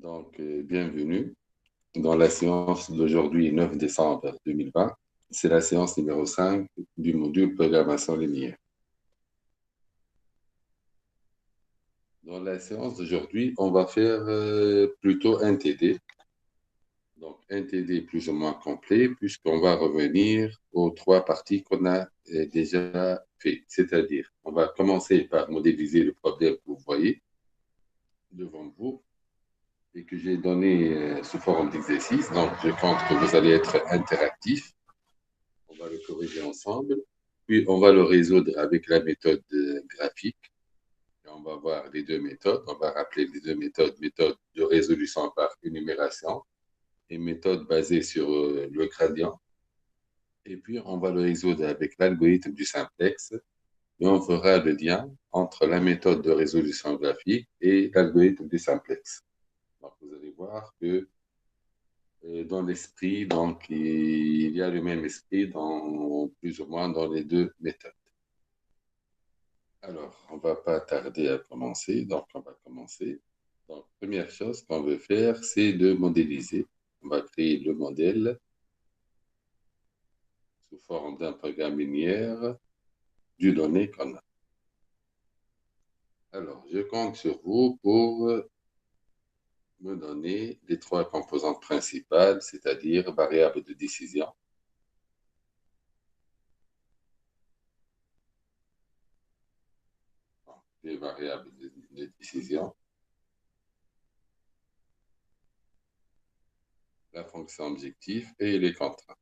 Bienvenue dans la séance d'aujourd'hui, 9 décembre 2020. C'est la séance numéro 5 du module programmation linéaire. Dans la séance d'aujourd'hui, on va faire plutôt un TD. Donc, un TD plus ou moins complet, puisqu'on va revenir aux trois parties qu'on a déjà fait. C'est-à-dire, on va commencer par modéliser le problème que vous voyez devant vous et que j'ai donné sous forme d'exercice. Donc, je compte que vous allez être interactif. On va le corriger ensemble. Puis, on va le résoudre avec la méthode graphique. Et on va voir les deux méthodes. On va rappeler les deux méthodes, méthode de résolution par énumération et méthode basée sur le gradient. Et puis, on va le résoudre avec l'algorithme du simplex. Et on fera le lien entre la méthode de résolution graphique et l'algorithme du simplex. Donc, vous allez voir que dans l'esprit, donc il y a le même esprit dans plus ou moins dans les deux méthodes. Alors, on ne va pas tarder à commencer, donc on va commencer. Donc, première chose qu'on veut faire, c'est de modéliser. On va créer le modèle sous forme d'un programme linéaire du donné qu'on a. Alors, je compte sur vous pour me donner les trois composantes principales, c'est-à-dire variables de décision, les variables de décision, la fonction objectif et les contraintes.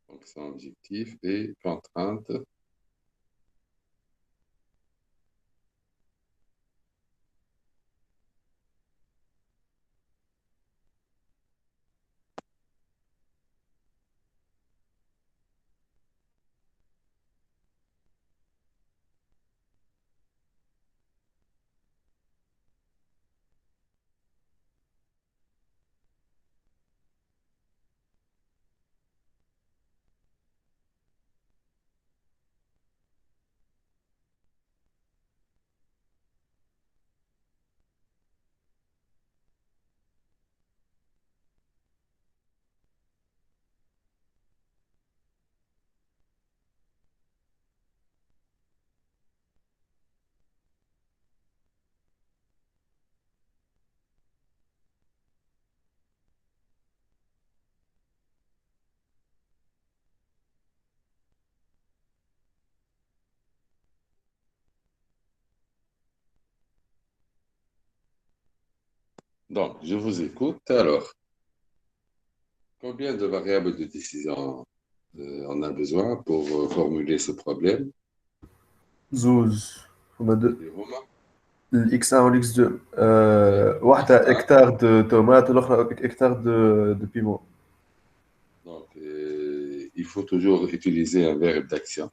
Fonction objectif et contraintes. Donc, je vous écoute. Alors, combien de variables de décision on a besoin pour formuler ce problème? زوز. هما دو. Et Romain, الاكس 1 والاكس 2 واحدة X1. اكتار دو تومات والاخرى اكتار دو بيمون. Donc, il faut toujours utiliser un verbe d'action.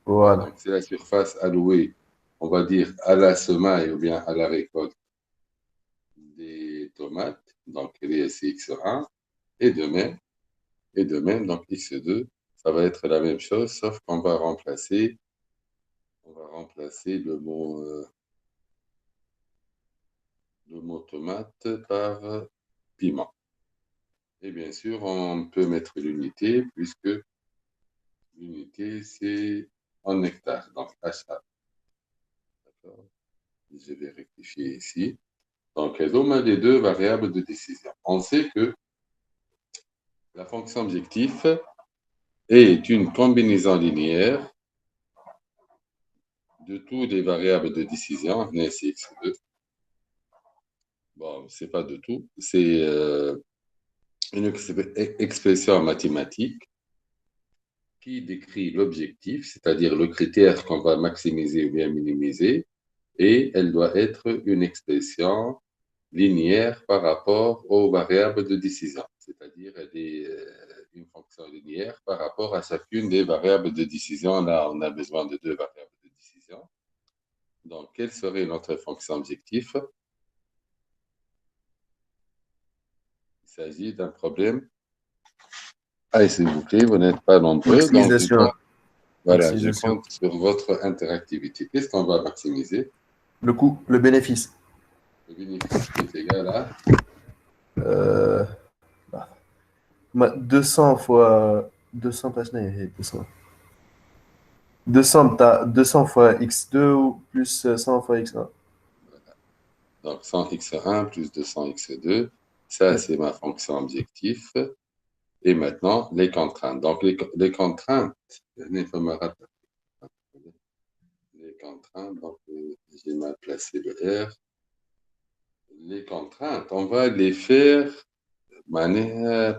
فوالا. Donc, c'est la surface allouée, on va dire, à la semaille ou bien à la récolte des tomates. Donc, elle est ici X1. Et de même, donc X2, ça va être la même chose, sauf qu'on va remplacer le mot tomate par piment. Et bien sûr, on peut mettre l'unité, puisque l'unité, c'est en hectares, donc HA. D'accord. Je vais rectifier ici. Donc, on a les deux variables de décision. On sait que la fonction objectif est une combinaison linéaire de toutes les variables de décision, ainsi X2. Bon, c'est pas de tout, c'est une expression mathématique qui décrit l'objectif, c'est-à-dire le critère qu'on va maximiser ou bien minimiser, et elle doit être une expression linéaire par rapport aux variables de décision, c'est-à-dire elle est une fonction linéaire par rapport à chacune des variables de décision. Là, on a besoin de deux variables de décision. Donc, quelle serait notre fonction objectif? Il s'agit d'un problème. Ah, s'il vous plaît, vous n'êtes pas nombreux, donc Maximisation. voilà, je Maximisation. compte sur votre interactivité. Qu'est-ce qu'on va maximiser? Le coût, le bénéfice. Le bénéfice qui est égal à Euh, 200 fois 200 plus 200. 200 fois x2 ou plus 100 fois x1. donc 100x1 plus 200x2. Ça, Ouais. c'est ma fonction objectif. Et maintenant, les contraintes. Donc, les contraintes, les contraintes, donc j'ai mal placé le R. Les contraintes, on va les faire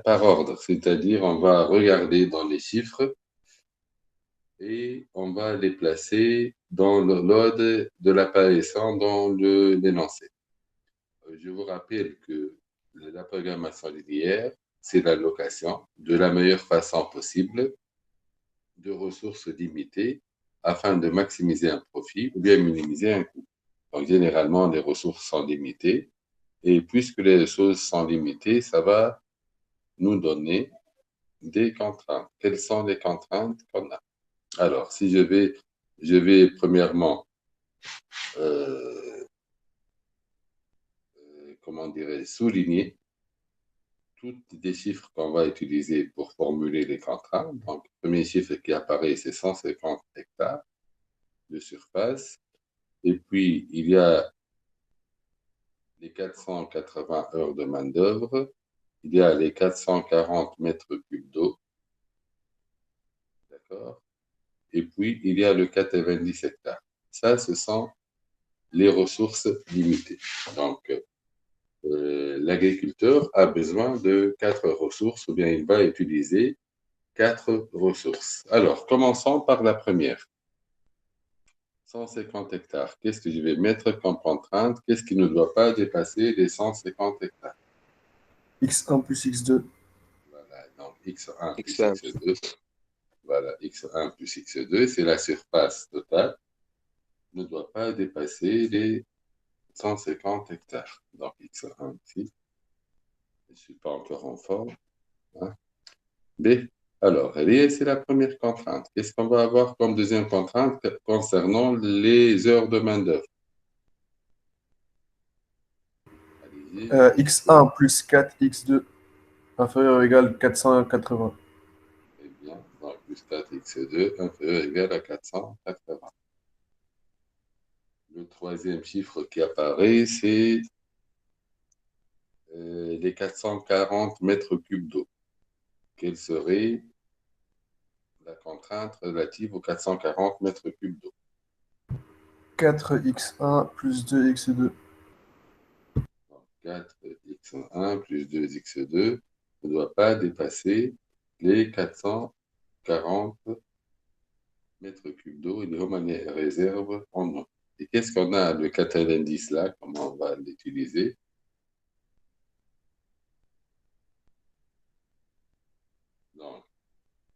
par ordre, c'est-à-dire on va regarder dans les chiffres et on va les placer dans l'ordre de l'apparition dans l'énoncé. Je vous rappelle que la programmation linéaire, c'est l'allocation de la meilleure façon possible de ressources limitées afin de maximiser un profit ou bien minimiser un coût. Donc, généralement, les ressources sont limitées et puisque les choses sont limitées, ça va nous donner des contraintes. Quelles sont les contraintes qu'on a? Alors, si je vais premièrement, euh, comment dirais souligner tous les chiffres qu'on va utiliser pour formuler les contraintes. Donc, le premier chiffre qui apparaît, c'est 150 hectares de surface. Et puis, il y a les 480 heures de main-d'œuvre. Il y a les 440 mètres cubes d'eau. D'accord? Et puis, il y a le 90 hectares. Ça, ce sont les ressources limitées. Donc, l'agriculteur a besoin de 4 ressources, ou bien il va utiliser 4 ressources. Alors, commençons par la première. 150 hectares. Qu'est-ce que je vais mettre comme contrainte? Qu'est-ce qui ne doit pas dépasser les 150 hectares? x1 plus x2. Voilà, donc x1 plus X1. x2. Voilà, x1 plus x2, c'est la surface totale. Ne doit pas dépasser les 150 hectares. Donc x1 ici. Je ne suis pas encore en forme. Hein. B. Alors, c'est la première contrainte. Qu'est-ce qu'on va avoir comme deuxième contrainte concernant les heures de main-d'œuvre? Allez-y. x1 plus 4x2 inférieur ou égal à 480. Très bien. Donc, plus 4x2 inférieur ou égal à 480. Le troisième chiffre qui apparaît, c'est les 440 mètres cubes d'eau. Quelle serait la contrainte relative aux 440 mètres cubes d'eau? 4x1 plus 2x2. 4x1 plus 2x2 ne doit pas dépasser les 440 mètres cubes d'eau. Il y a une réserve en eau. Et qu'est-ce qu'on a le 90 là? Comment on va l'utiliser? Donc,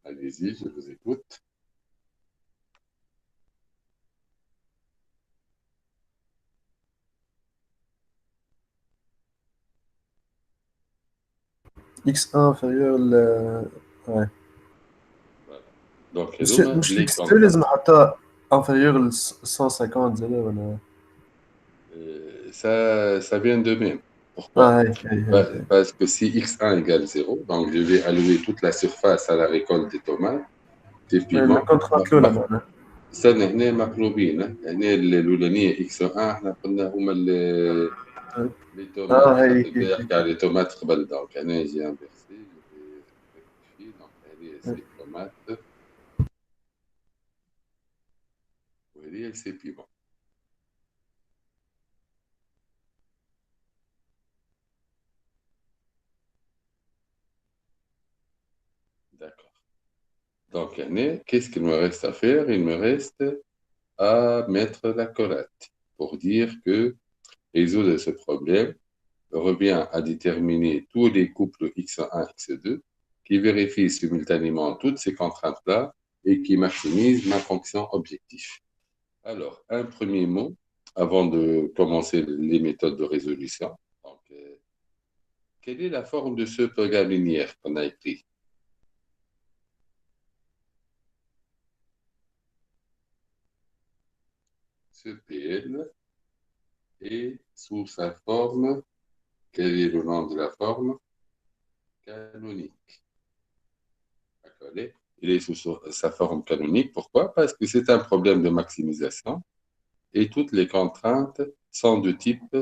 allez-y, je vous écoute. x1 inférieur ouais. Voilà. Donc, مش les x2 contraintes. لازم نحطها inférieur ل 150 زي ولا Ça vient de même. Pourquoi? هيك. Parce que si x1 égale 0, donc je vais allouer toute la surface à la récolte des tomates, des piments. الكونترات الاولى معناها. استنى هنا مقلوبين هنا الأولانية x1 احنا قلنا هما les tomates هيك خاطر يحكي على les tomates قبل دونك هنا j'ai inversé je vais rectifier donc هذه c'est tomate وهذه c'est piment. D'accord. Donc, qu'est-ce qu'il me reste à faire? Il me reste à mettre la collate pour dire que résoudre ce problème revient à déterminer tous les couples x1, x2 qui vérifient simultanément toutes ces contraintes-là et qui maximisent ma fonction objectif. Alors, un premier mot avant de commencer les méthodes de résolution. Donc, quelle est la forme de ce programme linéaire qu'on a écrit? Ce PL est sous sa forme, quel est le nom de la forme? Canonique. D'accord. Il est sous sa forme canonique. Pourquoi? Parce que c'est un problème de maximisation et toutes les contraintes sont de type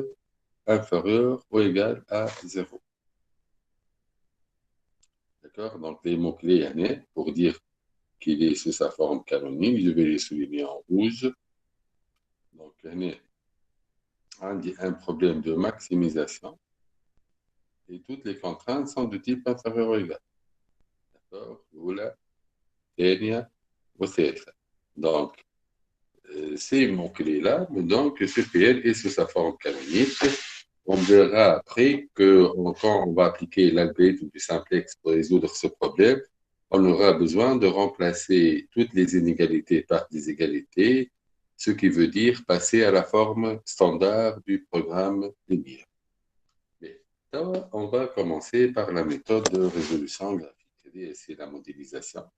inférieur ou égal à 0. D'accord? Donc, les mots-clés, pour dire qu'il est sous sa forme canonique, je vais les souligner en rouge. Donc, on dit un problème de maximisation et toutes les contraintes sont de type inférieur ou égal. D'accord? Voilà. Donc, ces mots-clés-là, donc ce PL est sous sa forme canonique. On verra après que quand on va appliquer l'algorithme du simplex pour résoudre ce problème, on aura besoin de remplacer toutes les inégalités par des égalités, ce qui veut dire passer à la forme standard du programme linéaire. Mais là, on va commencer par la méthode de résolution graphique, c'est la modélisation.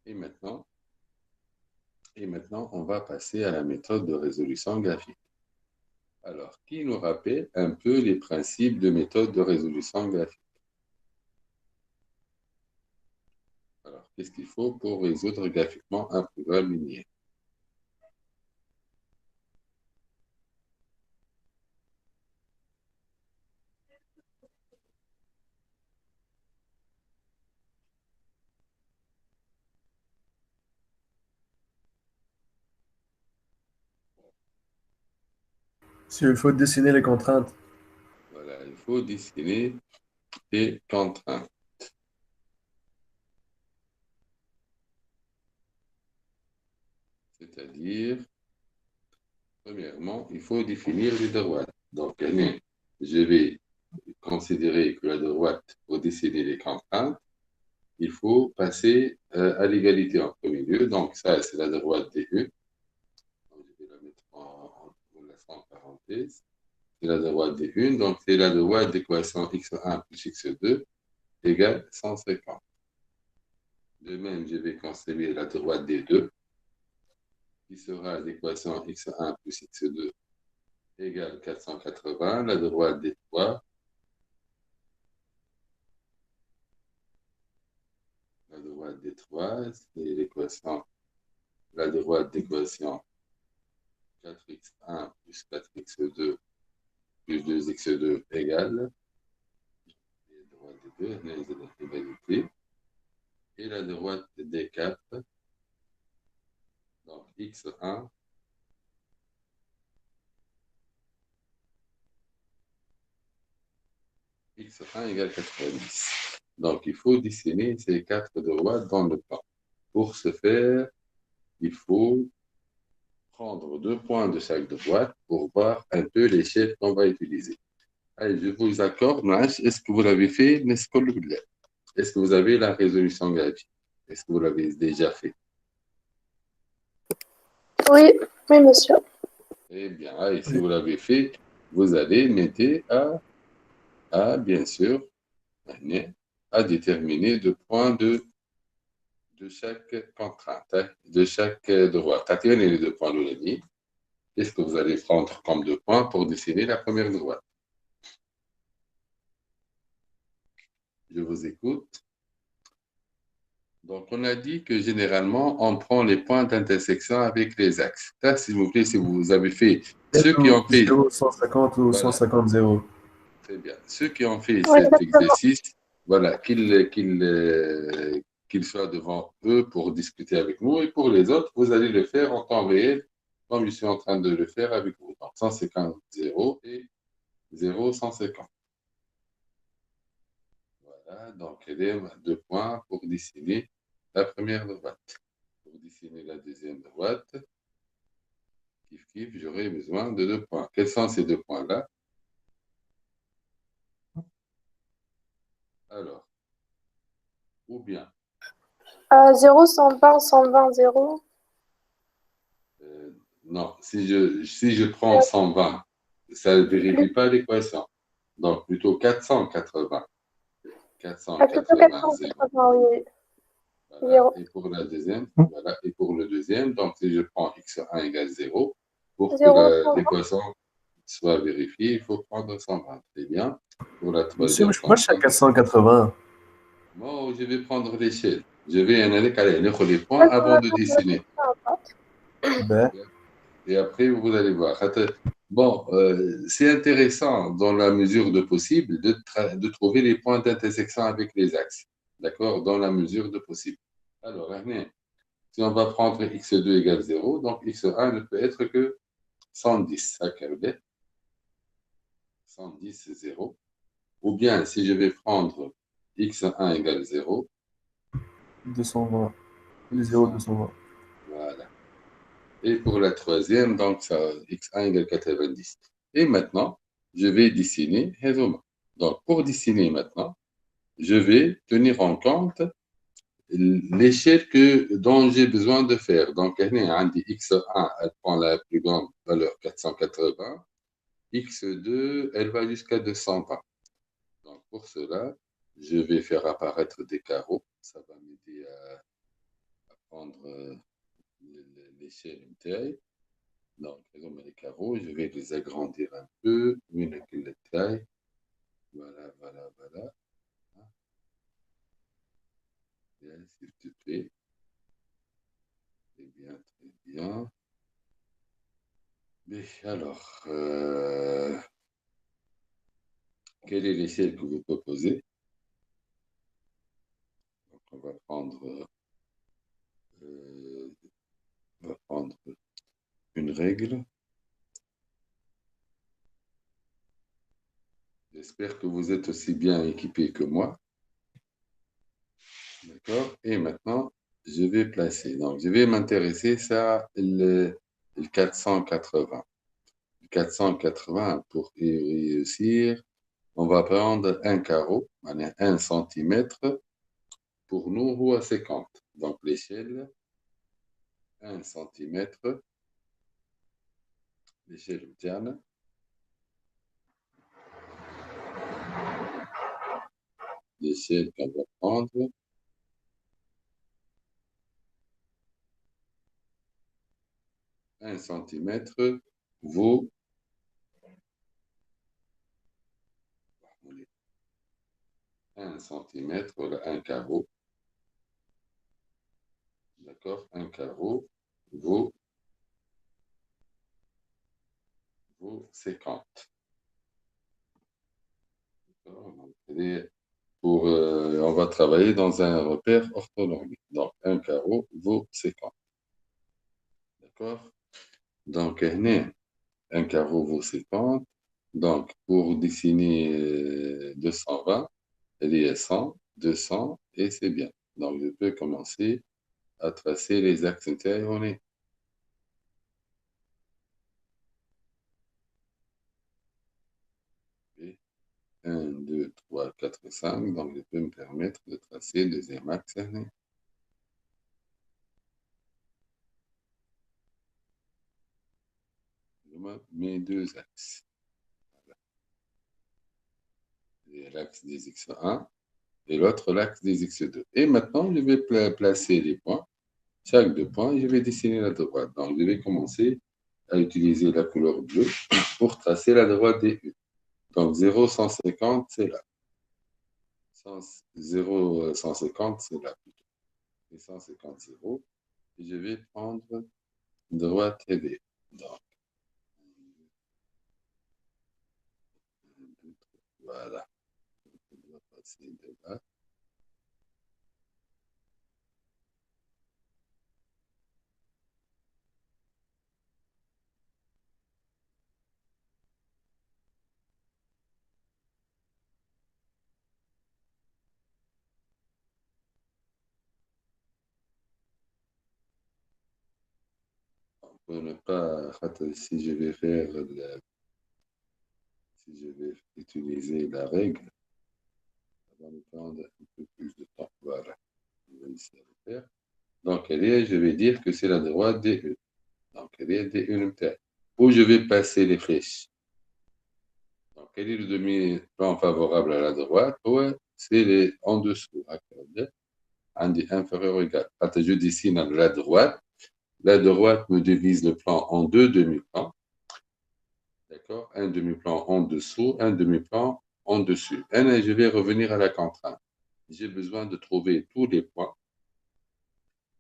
Et maintenant, on va passer à la méthode de résolution graphique. Alors, qui nous rappelle un peu les principes de méthode de résolution graphique? Alors, qu'est-ce qu'il faut pour résoudre graphiquement un programme linéaire? Il faut dessiner les contraintes. Voilà, il faut dessiner les contraintes. C'est-à-dire, premièrement, il faut définir les droites. Donc, je vais considérer que la droite, pour dessiner les contraintes, il faut passer à l'égalité en premier lieu. Donc, ça, c'est la droite D1. Donc, je vais la mettre en laissant en parenthèse. C'est la droite D1. Donc, c'est la droite d'équation x1 plus x2 égale 150. De même, je vais conserver la droite D2 qui sera l'équation x1 plus x2 égale 480. La droite D3 c'est l'équation, la droite d'équation 4x1 plus 4x2 plus 2x2 égale la droite D2, l'égalité. Et la droite D4, donc x1 égale 90. Donc, il faut dessiner ces quatre droites dans le plan. Pour ce faire, il faut prendre 2 points de chaque droite pour voir un peu l'échelle qu'on va utiliser. Allez, je vous accorde, Nash, est-ce que vous l'avez fait? Est-ce que vous avez la résolution graphique? Est-ce que vous l'avez déjà fait? Oui, oui, monsieur. Eh bien, allez, si vous l'avez fait, vous allez m'aider bien sûr, à déterminer 2 points de chaque contrainte, de chaque droite. Attirez les 2 points de la ligne. Qu'est-ce que vous allez prendre comme 2 points pour dessiner la première droite? Je vous écoute. Donc, on a dit que généralement, on prend les points d'intersection avec les axes. Ça, s'il vous plaît, si vous avez fait, ceux qui ont fait, 0, 150 ou voilà, 150, 0. très bien. Ceux qui ont fait Oui, cet exactement. exercice, voilà, qu'ils soient devant eux pour discuter avec nous. Et pour les autres, vous allez le faire en temps réel, comme je suis en train de le faire avec vous. Donc, 150, 0 et 0, 150. Voilà, donc, il y a 2 points pour dessiner la première droite. Pour dessiner la deuxième droite, j'aurai besoin de 2 points. Quels sont ces 2 points-là? Alors, ou bien, 0, 120, 120, 0. non, si je prends 120, ça ne vérifie pas l'équation. Donc, plutôt 480. Ah, plutôt 480, 480, oui. voilà. 0. Et pour la deuxième, voilà. Et pour le deuxième, donc si je prends x1 égale 0, pour que 0, l'équation soit vérifiée, il faut prendre 120. Très bien. Pour la Monsieur, troisième moi, je suis à contrainte, 480. moi, je vais prendre l'échelle. Je vais aller les points avant de dessiner. Ben, Et après, vous allez voir. Bon, c'est intéressant dans la mesure de possible de trouver les points d'intersection avec les axes. D'accord? Dans la mesure de possible. Alors, Arne, si on va prendre x2 égale 0, donc x1 ne peut être que 110. 110, c'est 0. Ou bien, si je vais prendre x1 égale 0, 220. Les 0, 200, 220. voilà. Et pour la troisième, donc ça, x1 égale 90. Et maintenant, je vais dessiner Hezoma. Donc, pour dessiner maintenant, je vais tenir en compte l'échelle dont j'ai besoin de faire. Donc, x1, elle prend la plus grande valeur 480. x2, elle va jusqu'à 220. Donc, pour cela, je vais faire apparaître des carreaux. Ça va m'aider à prendre l'échelle taille. Donc, les carreaux, je vais les agrandir un peu. Une taille. Voilà, voilà, voilà. Bien, s'il te plaît. Très bien, très bien. Mais alors, quelle est l'échelle que vous proposez? Donc, on va prendre une règle. J'espère que vous êtes aussi bien équipé que moi. D'accord? Et maintenant, je vais placer. Donc, je vais m'intéresser à le 480. Le 480, pour y réussir, on va prendre un carreau, 1 centimètre, pour nous, ou à 50. Donc, l'échelle, 1 centimètre, l'échelle interne. L'échelle qu'on va prendre, 1 centimètre vaut 1 centimètre, voilà, un carreau. D'accord? Un carreau vaut 50. On va travailler dans un repère orthonormé. Donc, un carreau vaut 50. D'accord? Donc, un carreau vaut 50. Donc, pour dessiner 220, il y a 100, 200, et c'est bien. Donc, je peux commencer à tracer les axes intérieurs. 1, 2, 3, 4, 5. Donc, je peux me permettre de tracer le deuxième axe. Mes deux axes. L'axe des x1 et l'autre l'axe des x2. Et maintenant, je vais placer les points. Chaque deux points, je vais dessiner la droite. Donc, je vais commencer à utiliser la couleur bleue pour tracer la droite des U. Donc, 0, 150, c'est là. 0, 150, c'est là plutôt. Et 150, 0. Et je vais prendre droite et D. Donc, voilà. On va passer de là. Pour ne pas, si je vais faire si je vais utiliser la règle, ça va me prendre un peu plus de temps. Voilà. Je vais essayer de le faire. Donc, je vais dire que c'est la droite des E. Donc, des E. Où je vais passer les flèches. Donc, quel est le demi-plan favorable à la droite? Ouais, c'est les en dessous. عندي inférieur ou égal. Quand je dessine à la droite me divise le plan en deux demi-plans. D'accord? Un demi-plan en dessous, un demi-plan en dessus. Et je vais revenir à la contrainte. J'ai besoin de trouver tous les points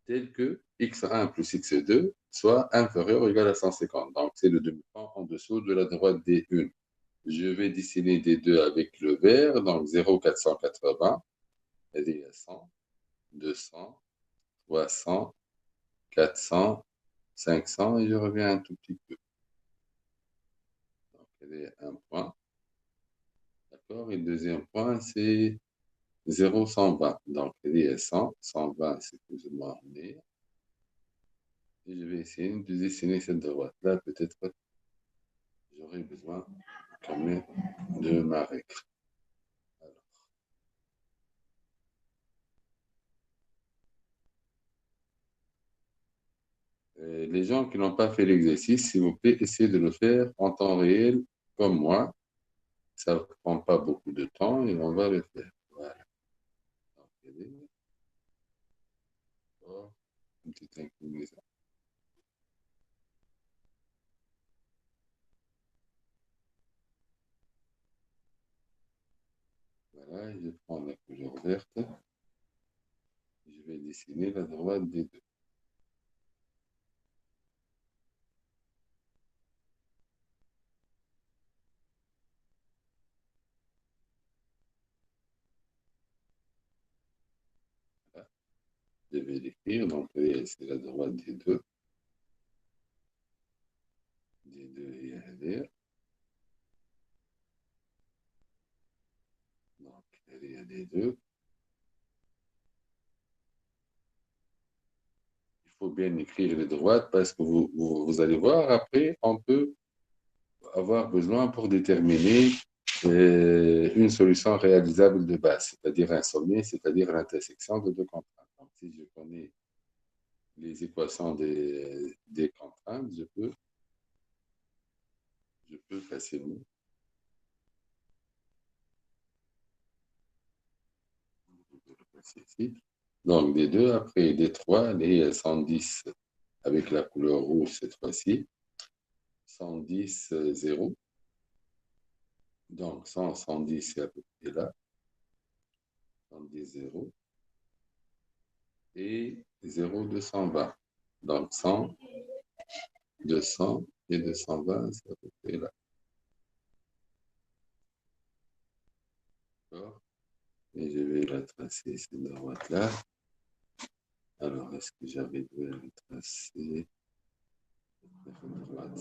tels que x1 plus x2 soit inférieur ou égal à 150. Donc, c'est le demi-plan en dessous de la droite D1. Je vais dessiner D2 avec le vert, donc 0,480, c'est-à-dire 100, 200, 300, 400, 500, et je reviens un tout petit peu. Donc, il y a un point. D'accord? Et le deuxième point, c'est 0,120. Donc, il y a 100, 120, c'est plus ou moins en est. Et je vais essayer de dessiner cette droite-là. Peut-être j'aurai besoin quand même de ma règle. Alors, les gens qui n'ont pas fait l'exercice, s'il vous plaît, essayez de le faire en temps réel, comme moi. Ça ne prend pas beaucoup de temps et on va le faire. Voilà. Donc, une petite inclinaison. Voilà, je prends la couleur verte. Je vais dessiner la droite des deux. Voilà. Je vais l'écrire. Donc, c'est la droite des deux. Des deux et un vert. Donc, il y a des deux. Il faut bien écrire les droites parce que vous allez voir, après, on peut avoir besoin pour déterminer une solution réalisable de base, c'est-à-dire un sommet, c'est-à-dire l'intersection de deux contraintes. Donc, si je connais les équations des contraintes, je peux facilement. Ici. Donc, des deux, après des trois, les 110 avec la couleur rouge cette fois-ci, 110, 0. Donc, 100, 110, c'est à peu près là. 110, 0. Et 0, 220. Donc, 100, 200 et 220, c'est à peu près là. D'accord? Et je vais la tracer, cette droite-là. Alors, est-ce que j'avais dû la tracer? Droite,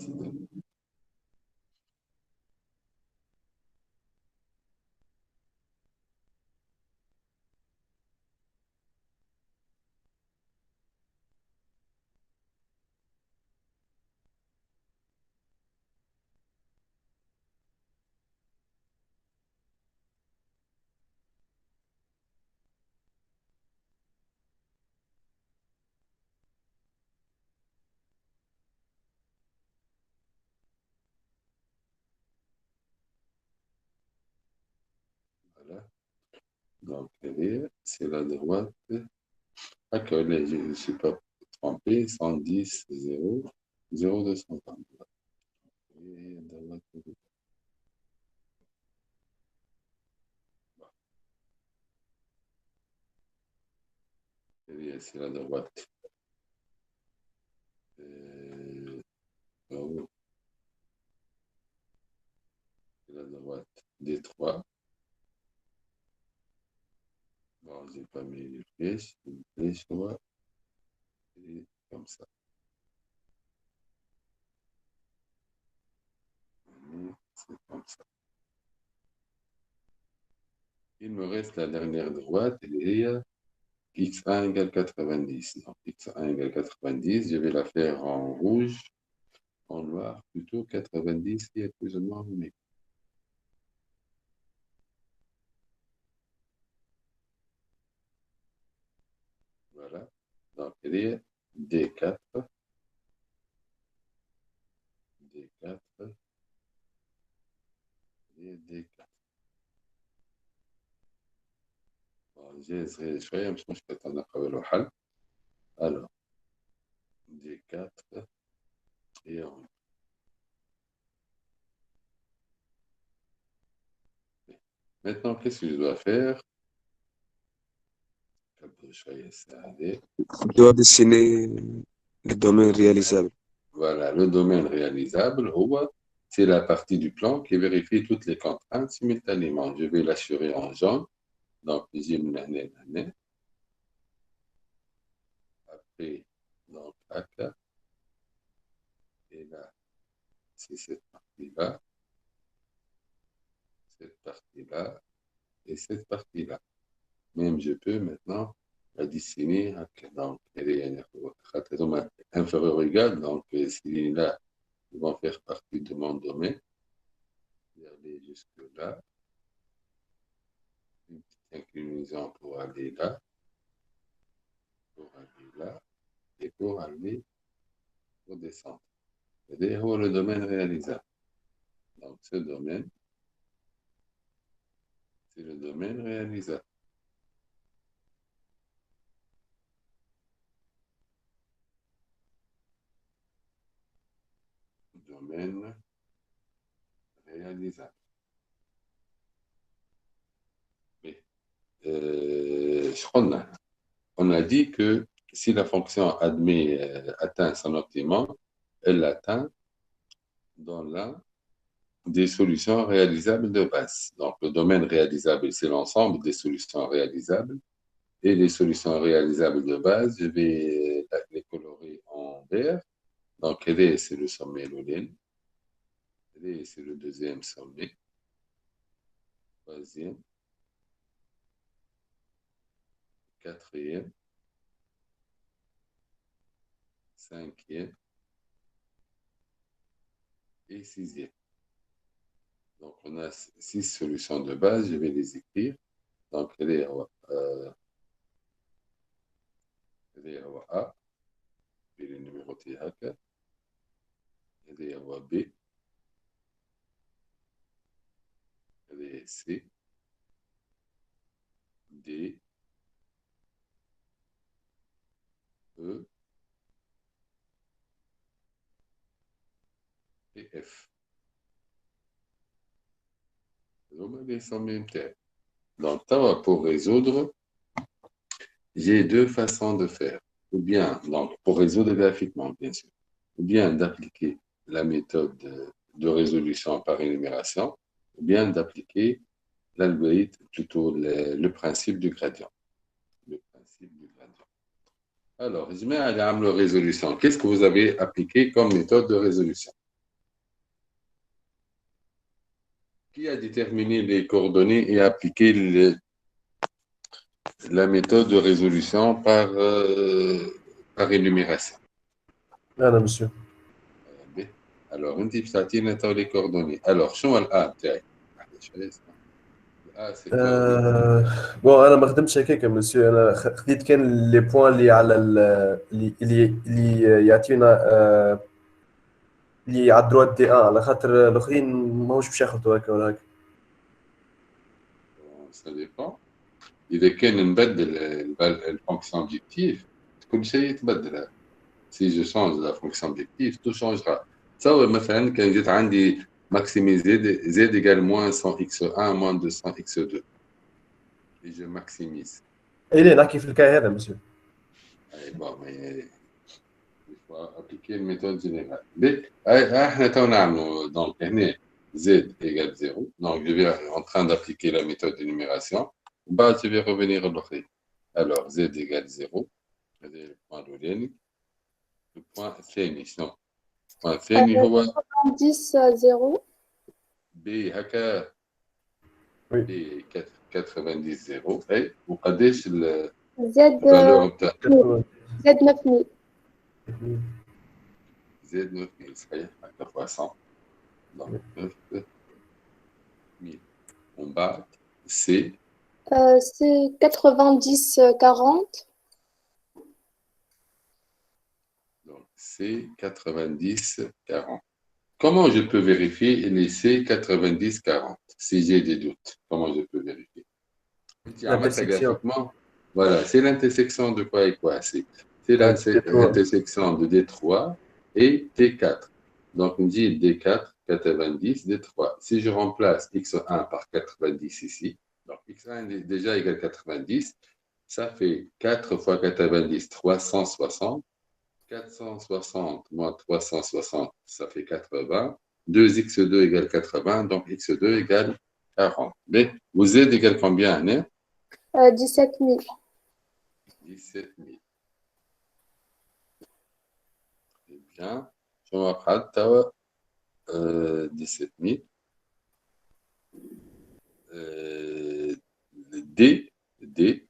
voilà. Donc, c'est la droite. D'accord, là, je ne suis pas trompé. 110, 0, 0, 220. Et droite, c'est la droite. Oh, c'est la droite des trois. Bon, je n'ai pas mis les flèches. Une flèche droite. Et comme ça. C'est comme ça. Il me reste la dernière droite. Et x1 égale 90. Donc, x1 égale 90. Je vais la faire en rouge. En noir, plutôt 90, il y a plus ou moins. Mais... Voilà. Donc, il y a D4. D4. Et جاي صغير شوية مش مشكلة نقرأ له حل. Alors, D4 et on. Maintenant, qu'est-ce que je dois faire? Je dois dessiner le domaine réalisable. Voilà, le domaine réalisable, c'est la partie du plan qui vérifie toutes les contraintes simultanément. Je vais l'assurer en jaune. Donc, j'ai une année. Après, donc, AK. Et là, c'est cette partie-là, cette partie-là et cette partie-là. Même je peux maintenant la dessiner. Donc, elle est inférieure ou égale. Donc, si là, ils vont faire partie de mon domaine. Regardez jusque-là. Une petite inclinaison pour aller là. Pour aller là. Et pour aller pour descendre. C'est-à-dire le domaine réalisable. Donc, ce domaine, c'est le domaine réalisable. Domaine réalisable. Mais, on a dit que si la fonction atteint son optimum, elle l'atteint dans l'un des solutions réalisables de base. Donc, le domaine réalisable, c'est l'ensemble des solutions réalisables. Et les solutions réalisables de base, je vais les colorer en vert. Donc, D, c'est le sommet Lolien. D, c'est le deuxième sommet. Troisième. Quatrième. Cinquième. Et sixième. Donc, on a 6 solutions de base. Je vais les écrire. Donc, D, A. Puis le numéro TH. D, B. D, C. D. E. Et F. Donc, pour résoudre, j'ai deux façons de faire. Ou bien, donc, pour résoudre graphiquement, bien sûr, ou bien d'appliquer la méthode de résolution par énumération, ou bien d'appliquer l'algorithme, plutôt le principe du gradient. Le principe du gradient. Alors, je mets à la résolution. Qu'est-ce que vous avez appliqué comme méthode de résolution? Qui a déterminé les coordonnées et appliqué la méthode de résolution par énumération? أنا monsieur. Alors, on dit que les coordonnées. Alors, شنو الA تاعي؟ الA c'est quoi? بون انا ما خدمتش هكاك مسيو. انا خديت كان لي بوان اللي على اللي يعطينا اللي على الدروات دي على خاطر الاخرين ماهوش باش ياخذوا هكا ولا هكا. Ça dépend. إذا كان نبدل الفونكسيون اوبجيكتيف كل شيء يتبدل. Si je change la fonction objective, tout changera. Ça, مثلا كان جيت عندي maximiser z égale moins 100x1 moins 200x2. Et je maximise. اي ليه نحكي في الكاي هذا مسيو. Bon, mais il faut appliquer une méthode générale. Mais احنا تو نعملوا donc هنا z égale 0. Donc je vais en train d'appliquer la méthode d'énumération. Bah, je vais revenir à l'autre. Alors z égale 0. C'est le point de le point ثاني شنو؟ البوان الثاني هو 10 0. B هكا. Oui. B 90 0. اي وقداش الفالور نتاع Z 9000. Z 9000 صحيح هكا فوا 100. Donc 9000. On bat C. C'est 90 40. Donc C 90 40. Comment je peux vérifier les C 90 40 si j'ai des doutes? Comment je peux vérifier? L'intersection. graphiquement, voilà, c'est l'intersection de quoi et quoi? C'est D3. l'intersection de D3 et D4. Donc, on dit D4, 90, D3. Si je remplace X1 par 90 ici, donc X1 est déjà égal à 90, ça fait 4 fois 90, 360. 460 moins 360, ça fait 80. 2x2 égale 80, donc x2 égale 40. Mais vous z égale combien, hein? 17 000. 17 000. Eh bien, je m'apprête 17 000. D,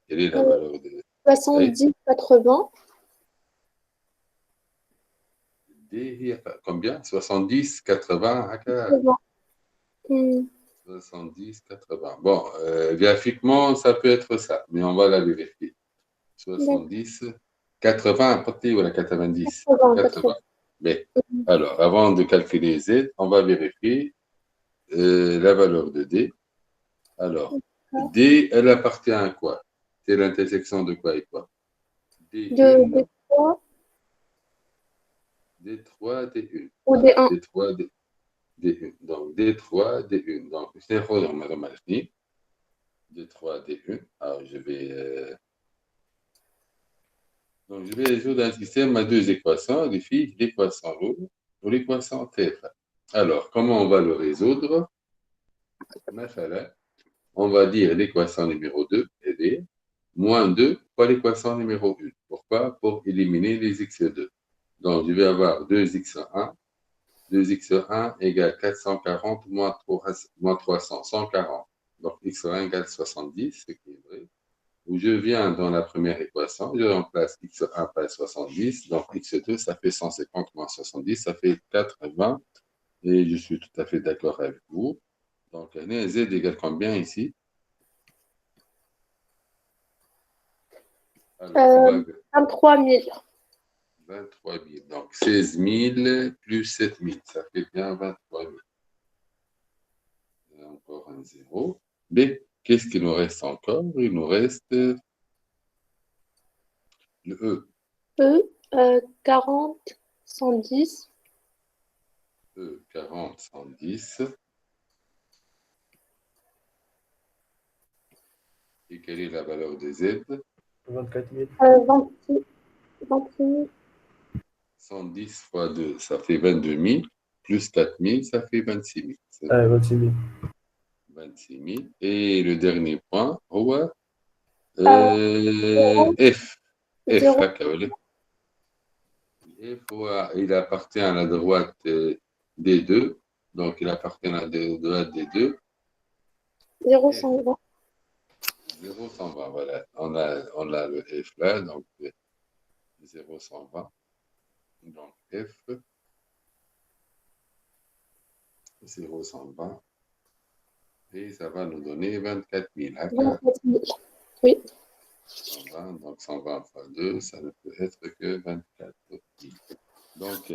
quelle est la valeur de 70, 80. D? Combien? 70, 80, 80. 70, 80. Bon, graphiquement, ça peut être ça, mais on va la vérifier. 70, 80, côté ou la 90? 80, 80. Mais, alors, avant de calculer Z, on va vérifier la valeur de D. Alors, D, elle appartient à quoi? C'est l'intersection de quoi et quoi? D1, D3 D3, D1. ou Voilà, D1. D3, D1. Donc, D3, D1. Donc, c'est Roland, madame Alfie. D3, D1. Alors, donc, je vais résoudre un système à deux équations, les filles, l'équation rouge ou l'équation θ. Alors, comment on va le résoudre? On va dire l'équation numéro 2, est moins 2 fois l'équation numéro 1. Pourquoi? Pour éliminer les x2. Donc, je vais avoir 2x1. 2x1 égale 440 moins 300, 140. Donc, x1 égale 70, ce qui est vrai. Où je viens dans la première équation, je remplace x1 par 70, donc x2, ça fait 150 moins 70, ça fait 80, et je suis tout à fait d'accord avec vous. Donc, z égale combien ici? Alors, 23 000. 23 000, donc 16 000 plus 7 000, ça fait bien 23 000. Encore un zéro. B, qu'est-ce qu'il nous reste encore? Il nous reste le E. E, 40, 110. E, 40, 110. Et quelle est la valeur de Z? 24 000. 26 000. 110 fois 2, ça fait 22 000. Plus 4 000, ça fait 26 000. 26 000. 26 000. Et le dernier point, Zéro. F. F, Zéro. il appartient à la droite des deux. Donc, il appartient à la droite des deux. 0, 120. 0, 120, voilà. On a le F là, donc 0, 120. Donc, F, 0, 120. Et ça va nous donner 24 000. 24 000. Oui. 120, donc 120 fois 2, ça ne peut être que 24 000. Donc,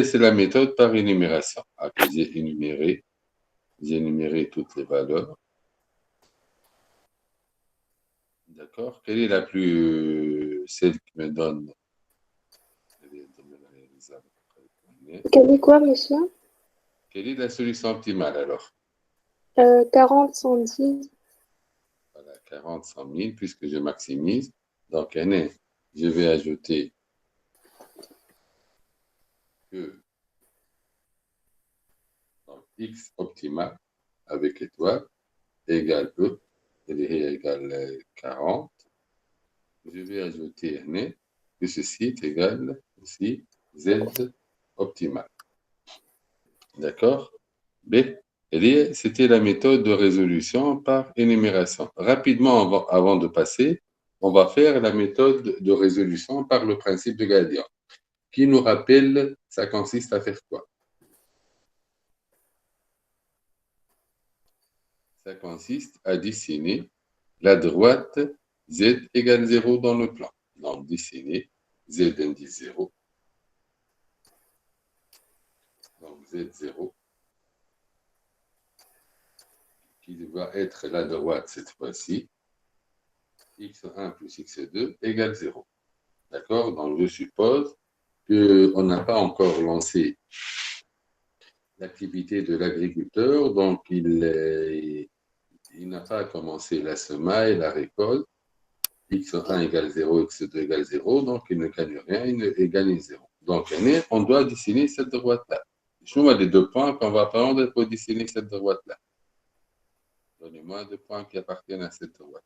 c'est la méthode par énumération. Après, j'ai énuméré toutes les valeurs. D'accord? Quelle est la plus, celle qui me donne Quel est quoi, monsieur? Quelle est la solution optimale alors? 40, 110. Voilà, 40, 100 000, puisque je maximise. Donc, je vais ajouter que donc, x optimal avec étoile égale E, elle est égale 40. Je vais ajouter que ceci est égal aussi Z optimal. D'accord? B, c'était la méthode de résolution par énumération. Rapidement, avant de passer, on va faire la méthode de résolution par le principe de Gaudian, qui nous rappelle, ça consiste à faire quoi? Ça consiste à dessiner la droite Z égale 0 dans le plan. Donc, dessiner Z indice 0. Donc, Z0 qui va être la droite cette fois-ci, x1 plus x2 égale 0. D'accord? Donc, je suppose qu'on n'a pas encore lancé l'activité de l'agriculteur, donc il n'a pas commencé la semaille, la récolte. X1 égale 0, x2 égale 0, donc il ne gagne rien, il gagne 0. Donc, on doit dessiner cette droite-là. Je vois les deux points qu'on va prendre pour dessiner cette droite-là. Donnez-moi deux points qui appartiennent à cette droite.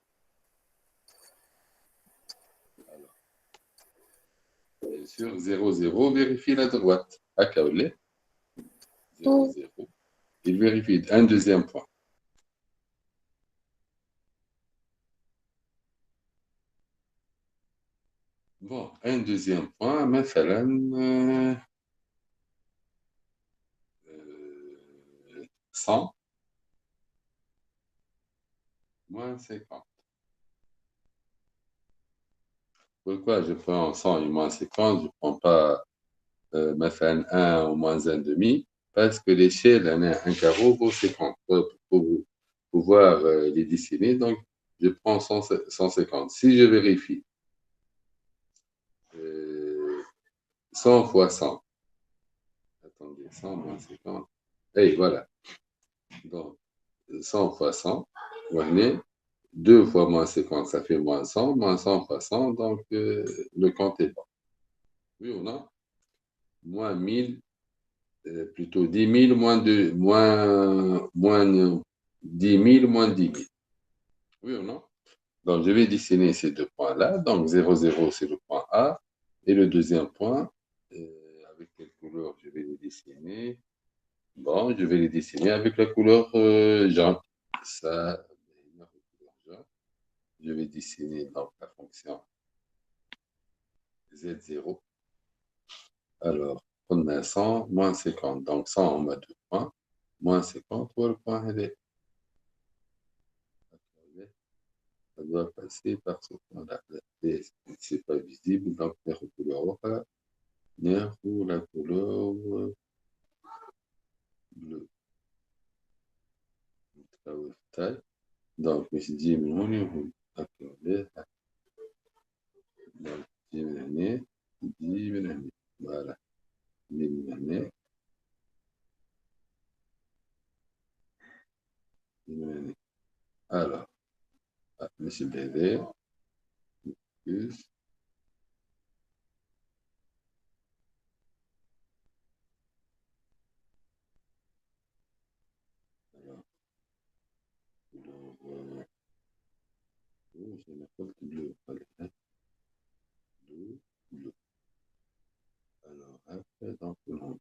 Alors, bien sûr, 0, 0, vérifie la droite. À Kaolé, 0, 0. Il vérifie un deuxième point. Bon, un deuxième point, مثلا 100 moins 50. Pourquoi je prends 100 et moins 50, je ne prends pas مثلا 1 ou moins 1,5, parce que l'échelle en a un carreau pour 50. Pour pouvoir les dessiner, donc je prends 150. Si je vérifie 100 fois 100, attendez, 100 moins 50, et voilà. Donc, 100 fois 100, vous voyez, 2 fois moins 50, ça fait moins 100 fois 100, donc le compte est bon. Oui ou non? Moins 1000, plutôt 10 000 moins 2, moins 10 000 moins 10 000. Oui ou non? Donc, je vais dessiner ces deux points-là. Donc, 0, 0, c'est le point A. Et le deuxième point, avec quelle couleur je vais les dessiner? Bon, je vais les dessiner avec la couleur jaune. Ça, je vais dessiner donc la fonction Z0. Alors, on a 100 moins 50. Donc, 100, on a deux points. Moins 50, où le point elle est? Ça doit passer par ce point-là. Ce n'est pas visible, donc la couleur la couleur bleue. Donc, je dis, voilà. Alors, monsieur Bébé, plus. Alors, je n'importe bleu. Bleu, bleu. Alors, après, donc, donc,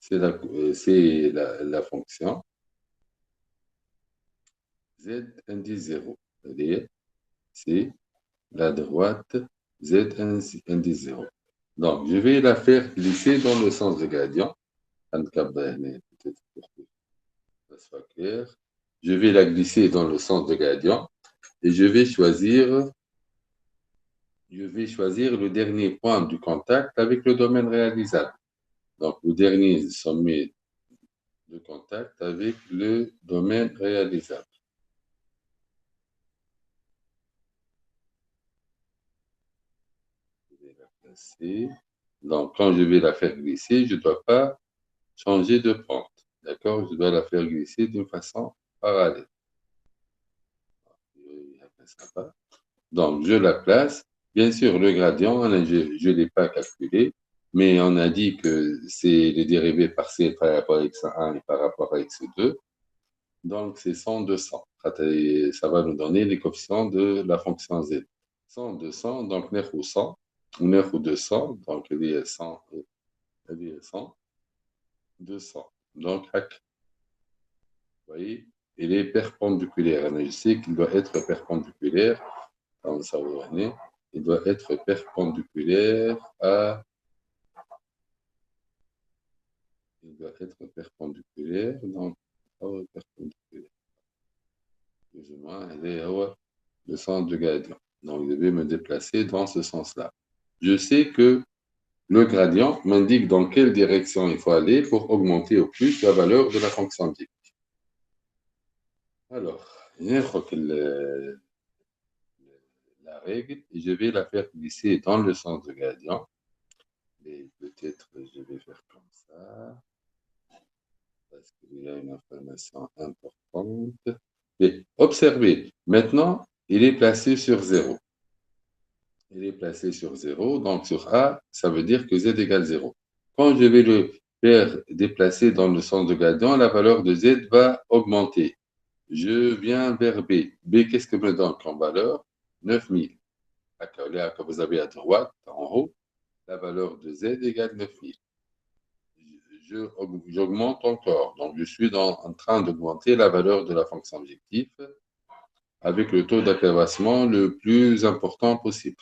c'est la fonction z indice 0. C'est-à-dire, c'est la droite z indice 0. Donc, je vais la faire glisser dans le sens de gradient. Peut-être pour que ça soit clair. Je vais la glisser dans le sens de gradient et je vais choisir le dernier point du contact avec le domaine réalisable. Donc, le dernier sommet de contact avec le domaine réalisable. Je vais la placer. Donc, quand je vais la faire glisser, je ne dois pas changer de pente. D'accord? Je dois la faire glisser d'une façon parallèle. Donc, je la place. Bien sûr, le gradient, je ne l'ai pas calculé, mais on a dit que c'est les dérivés partiels par rapport à x1 et par rapport à x2. Donc, c'est 100, 200. Ça va nous donner les coefficients de la fonction z. 100, 200, donc 9 ou 100, ou 9 ou 200, donc il y a 100, 200. Donc, vous voyez, il est perpendiculaire. Je sais qu'il doit être perpendiculaire. Comme ça, vous voyez, il doit être perpendiculaire à doit être perpendiculaire, donc perpendiculaire. Plus ou moins, elle est le sens du gradient. Donc, je vais me déplacer dans ce sens-là. Je sais que le gradient m'indique dans quelle direction il faut aller pour augmenter au plus la valeur de la fonction objective. Alors, je crois que la règle et je vais la faire glisser dans le sens du gradient. Et peut-être je vais faire comme ça, parce qu'il y a une information importante. Mais observez, maintenant, il est placé sur 0. Il est placé sur 0, donc sur A, ça veut dire que Z égale 0. Quand je vais le faire déplacer dans le sens de gradient, la valeur de Z va augmenter. Je viens vers B. B, qu'est-ce que me donne comme valeur? 9000. Là, que vous avez à droite, en haut, la valeur de Z égale 9000. J'augmente encore. Donc, je suis en train d'augmenter la valeur de la fonction objectif avec le taux d'accroissement le plus important possible.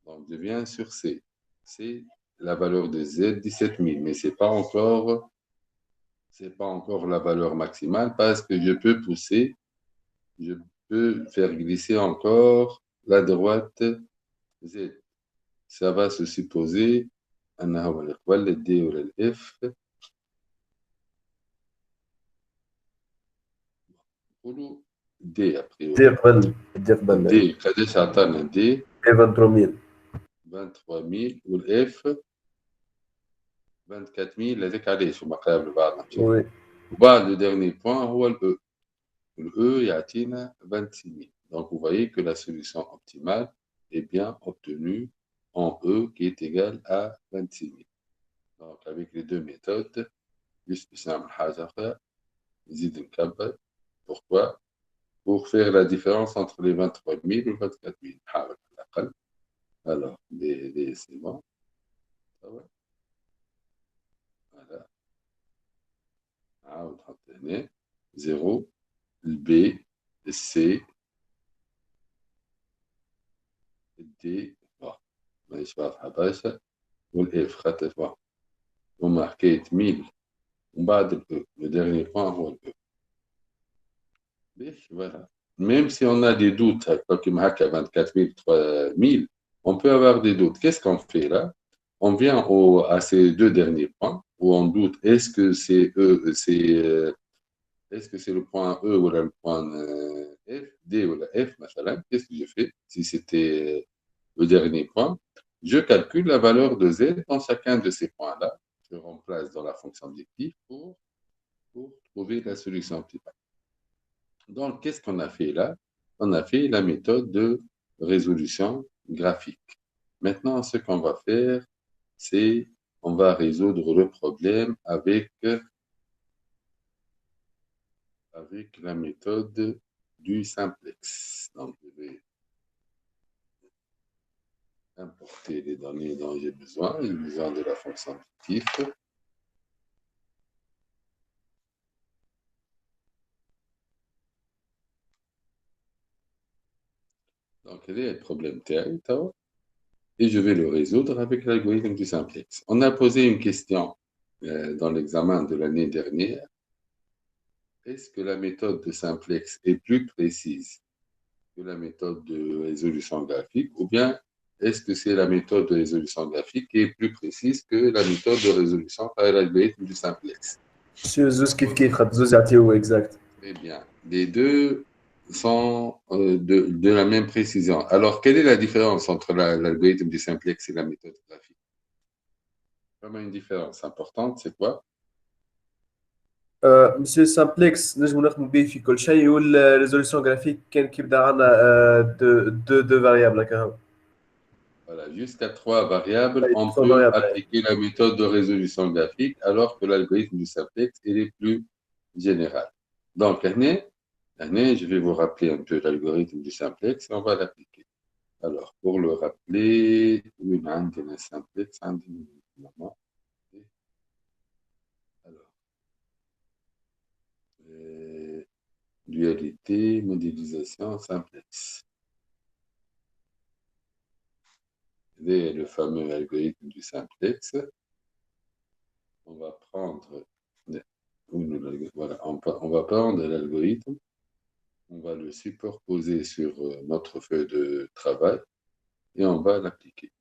Donc, je viens sur C. C'est la valeur de Z, 17000. Mais ce n'est pas encore la valeur maximale parce que je peux pousser, je peux faire glisser encore la droite Z. Ça va se supposer le D ou le F. D après. D, قداش عطانا D؟ 23000. 23000 والإف 24000 هذاك علاش هما قراب لبعضهم. Oui. وبعد le dernier point هو الE. الE يعطينا 26000. Donc vous voyez que la solution optimale est bien obtenue en E qui est égal à 26000. Donc avec les deux méthodes, juste باش نعمل حاجة أخرى نزيد نكبر. Pourquoi? Pour faire la différence entre les 23000 et les 24000. نحاول على الأقل. Alors, c'est bon. Ça va. Voilà. عاود حط هنا 0 الB الC الD ماهيش واضحة برشا والإف خاطر هما حكاية 1000 ومن بعد الE. Le dernier point هو الE. Voilà. Même si on a des doutes, comme haka 24000, 3000, on peut avoir des doutes. Qu'est-ce qu'on fait là? On vient à ces deux derniers points où on doute est-ce que c'est est-ce que c'est le point E ou le point F, D ou la F, مثلا. Qu'est-ce que je fais si c'était le dernier point? Je calcule la valeur de Z dans chacun de ces points-là. Je remplace dans la fonction objectif pour trouver la solution optimale. Donc, qu'est-ce qu'on a fait là? On a fait la méthode de résolution graphique. Maintenant, ce qu'on va faire, c'est on va résoudre le problème avec la méthode du simplex. Donc, je vais importer les données dont j'ai besoin. J'ai besoin de la fonction objectif. Donc, quel est le problème TAI, et je vais le résoudre avec l'algorithme du simplex. On a posé une question dans l'examen de l'année dernière. Est-ce que la méthode de simplex est plus précise que la méthode de résolution graphique ou bien est-ce que c'est la méthode de résolution graphique qui est plus précise que la méthode de résolution par l'algorithme du simplex? زوز كيف خاطر زوز يعطيو exact. Eh bien, les deux sont de la même précision. Alors, quelle est la différence entre l'algorithme du simplex et la méthode graphique? Vraiment une différence importante, c'est quoi? مسيو سامبلكس نجمو نخدمو به في كل شيء والريزوليسيون جرافيك كان كيبدا عندنا دو فاريابل هكا. Voilà, jusqu'à 3 variables, Oui, on trois peut variables. appliquer la méthode de résolution graphique alors que l'algorithme du simplex il est plus général. Donc, je vais vous rappeler un peu l'algorithme du simplex et on va l'appliquer. Alors, pour le rappeler, un simplex, alors, dualité, modélisation, simplex. Le fameux algorithme du simplex. On va prendre Voilà, on va prendre l'algorithme, on va le superposer sur notre feuille de travail et on va l'appliquer.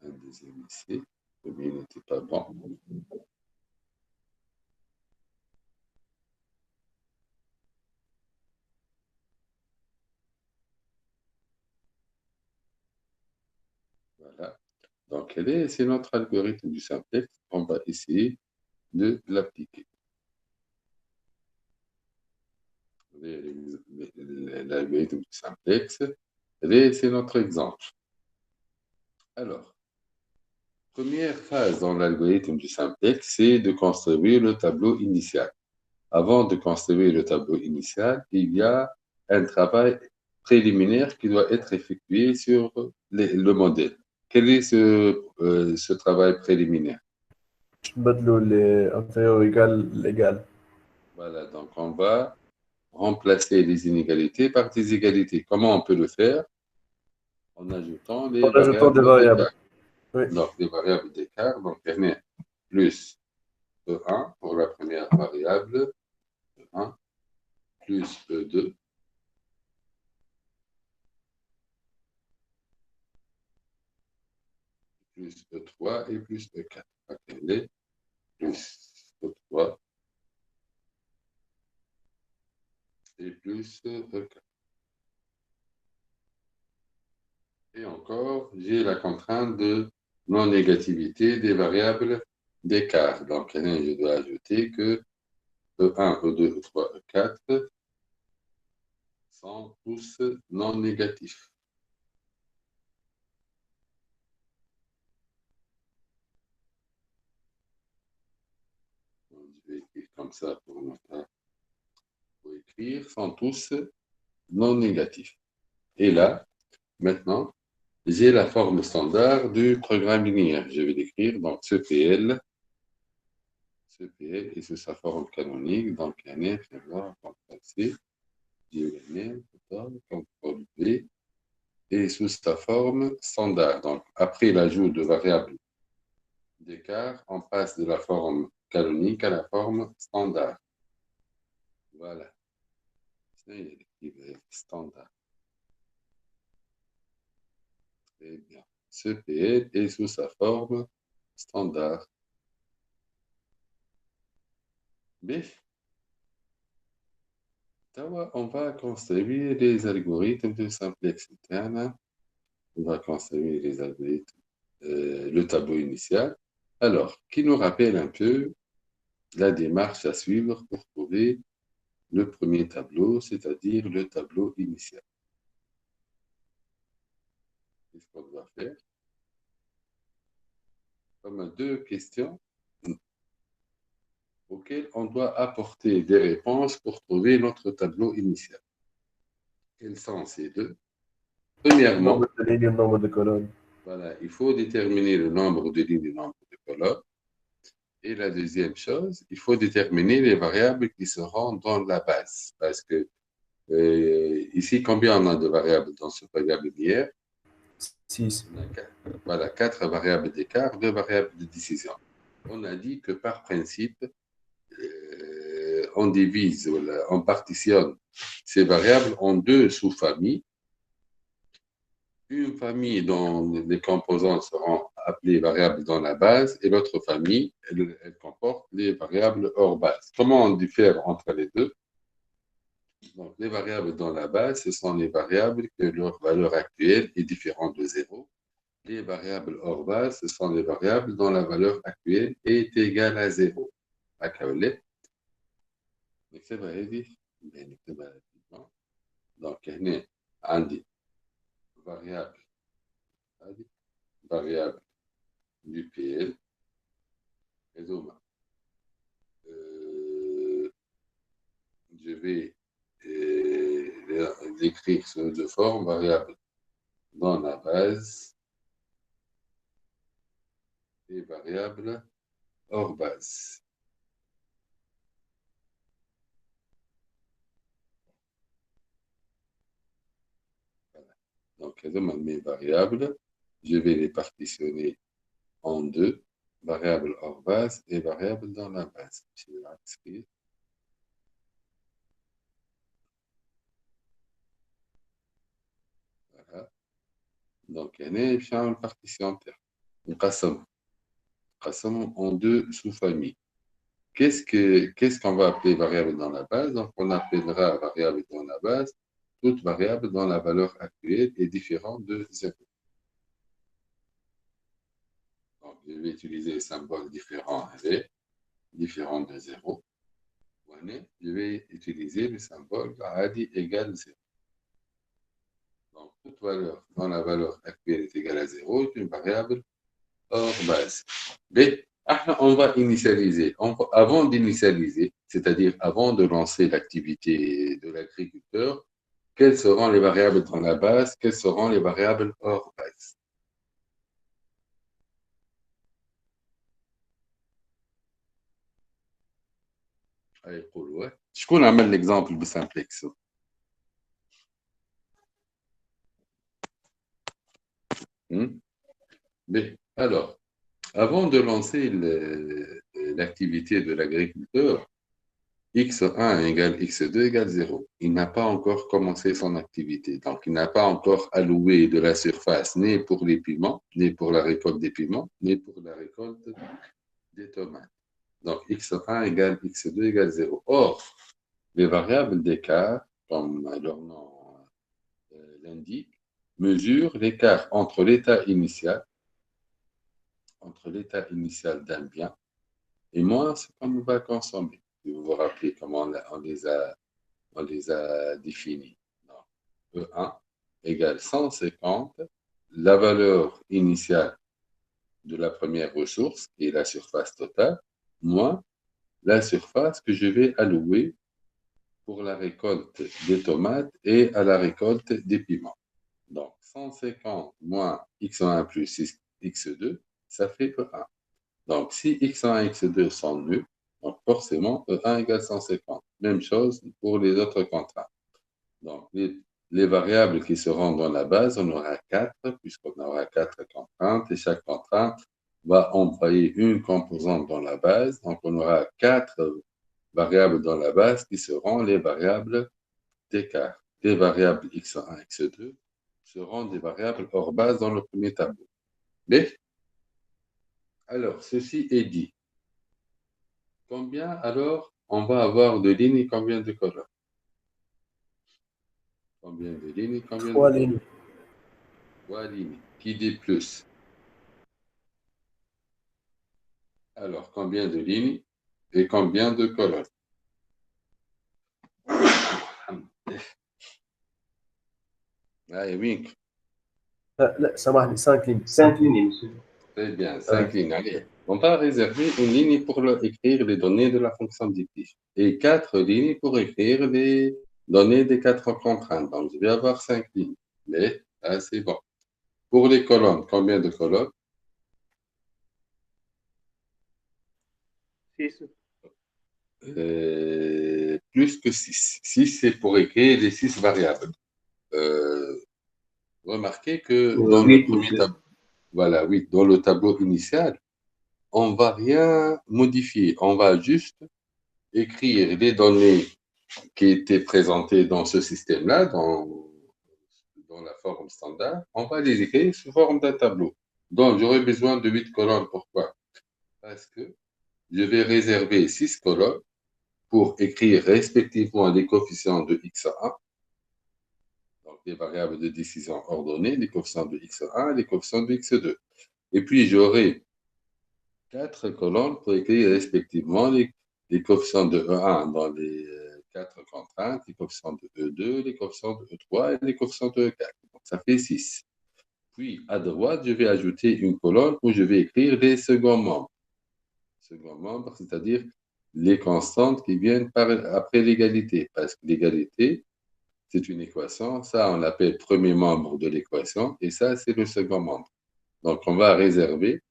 Un deuxième ici, le mien n'était pas bon. Voilà. Donc, c'est notre algorithme du simplex. On va essayer de l'appliquer. L'algorithme du simplex, c'est notre exemple. Alors, première phase dans l'algorithme du simplex, c'est de construire le tableau initial. Avant de construire le tableau initial, il y a un travail préliminaire qui doit être effectué sur le modèle. Quel est ce travail préliminaire? نبدلوا الانتيريور ايكال ايكال. Voilà, donc on va remplacer les inégalités par des égalités. Comment on peut le faire? En ajoutant les En ajoutant des variables variables. d'écart. Oui. Donc, les variables d'écart, donc on a plus E1 pour la première variable, E1, plus E2, plus E3 et plus E4. Donc, plus E3 et plus E4. Et encore, j'ai la contrainte de non-négativité des variables d'écart. Donc, je dois ajouter que E1, E2, E3, E4 sont tous non négatifs. Je vais écrire comme ça pour ne pas écrire, sont tous non négatifs. Et là, maintenant, j'ai la forme standard du programme linéaire. Je vais l'écrire, donc ce PL et sous sa forme canonique, donc NF, CTRL C, CTRL V, et sous sa forme standard. Donc, après l'ajout de variables d'écart, on passe de la forme canonique à la forme standard. Voilà. C'est standard. Très bien. Ce PL est sous sa forme standard. Mais, on va construire les algorithmes de simplex interne. On va construire les algorithmes, le tableau initial. Alors, qui nous rappelle un peu la démarche à suivre pour trouver le premier tableau, c'est-à-dire le tableau initial. Qu'est-ce qu'on doit faire? Comme deux questions auxquelles on doit apporter des réponses pour trouver notre tableau initial. Quels sont ces deux? Premièrement, nombre de lignes, nombre de colonnes. voilà, il faut déterminer le nombre de lignes et le nombre de colonnes. Et la deuxième chose, il faut déterminer les variables qui seront dans la base. Parce que ici, combien on a de variables dans ce variable linéaire? 6. Voilà, 4 variables d'écart, 2 variables de décision. On a dit que par principe, on divise, on partitionne ces variables en deux sous-familles. Une famille dont les composantes seront appelées variables dans la base et l'autre famille, elle comporte les variables hors base. Comment on diffère entre les deux? Donc, les variables dans la base, ce sont les variables que leur valeur actuelle est différente de 0. Les variables hors base, ce sont les variables dont la valeur actuelle est égale à 0. Donc, عندي variable du PL. Je vais l'écrire sous deux formes, variable dans la base et variable hors base. Voilà. Donc, mes variables, je vais les partitionner en deux, variable hors base et variable dans la base. Je vais inscrire. Voilà. Donc, il y a une partition terre. نقسم en deux sous-familles. Qu'est-ce qu'on va appeler variable dans la base? Donc, on appellera variable dans la base toute variable dont la valeur actuelle est différente de 0. Donc, je vais utiliser le symbole différent avec, différent de 0. Je vais utiliser le symbole adi égale 0. Donc, toute valeur dont la valeur actuelle est égale à 0 est une variable hors base. Mais on va initialiser. Avant d'initialiser, c'est-à-dire avant de lancer l'activité de l'agriculteur, quelles seront les variables dans la base, quelles seront les variables hors base. Je connais l'exemple de simplex. Mais alors, avant de lancer l'activité de l'agriculteur, x1 égale x2 égale 0. Il n'a pas encore commencé son activité. Donc, il n'a pas encore alloué de la surface ni pour les piments, ni pour la récolte des piments, ni pour la récolte des tomates. Donc, x1 égale x2 égale 0. Or, les variables d'écart, comme leur nom l'indique, mesurent l'écart entre l'état initial d'un bien et moins ce qu'on va consommer. Si vous vous rappelez comment on les a définis. E1 égale 150, la valeur initiale de la première ressource, qui est la surface totale, moins la surface que je vais allouer pour la récolte des tomates et à la récolte des piments. Donc, 150 moins x1 plus x2, ça fait E1. Donc, si x1 et x2 sont nuls, donc forcément, E1 égale 150. Même chose pour les autres contraintes. Donc, les variables qui seront dans la base, on aura 4, puisqu'on aura 4 contraintes, et chaque contrainte va envoyer une composante dans la base. Donc, on aura 4 variables dans la base qui seront les variables d'écart. Les variables x1, x2 seront des variables hors base dans le premier tableau. Mais, alors, ceci est dit. Combien, alors, on va avoir de lignes et combien de colonnes? Combien de lignes et combien de colonnes? 3 lignes. 3 lignes. Qui dit plus? Alors, combien de lignes et combien de colonnes? Allez, Wink. لا سامحني 5 lignes. 5 lignes, monsieur. Très bien, 5 lignes. Allez. On va réserver une ligne pour écrire les données de la fonction objectif et 4 lignes pour écrire les données des 4 contraintes. Donc, je vais avoir 5 lignes. Mais, là, c'est bon. Pour les colonnes, combien de colonnes? 6. Plus que 6. 6, c'est pour écrire les 6 variables. Remarquez que dans le premier tableau, voilà, oui, dans le tableau initial, on ne va rien modifier. On va juste écrire les données qui étaient présentées dans ce système-là, dans la forme standard. On va les écrire sous forme d'un tableau. Donc, j'aurai besoin de 8 colonnes. Pourquoi? Parce que je vais réserver 6 colonnes pour écrire respectivement les coefficients de x1, donc les variables de décision ordonnées, les coefficients de x1 et les coefficients de x2. Et puis, j'aurai 4 colonnes pour écrire respectivement les coefficients de E1 dans les 4 contraintes, les coefficients de E2, les coefficients de E3 et les coefficients de E4. Donc, ça fait 6. Puis, à droite, je vais ajouter une colonne où je vais écrire les seconds membres. Second membre, c'est-à-dire les constantes qui viennent après l'égalité. Parce que l'égalité, c'est une équation. Ça, on l'appelle premier membre de l'équation. Et ça, c'est le second membre. Donc, on va réserver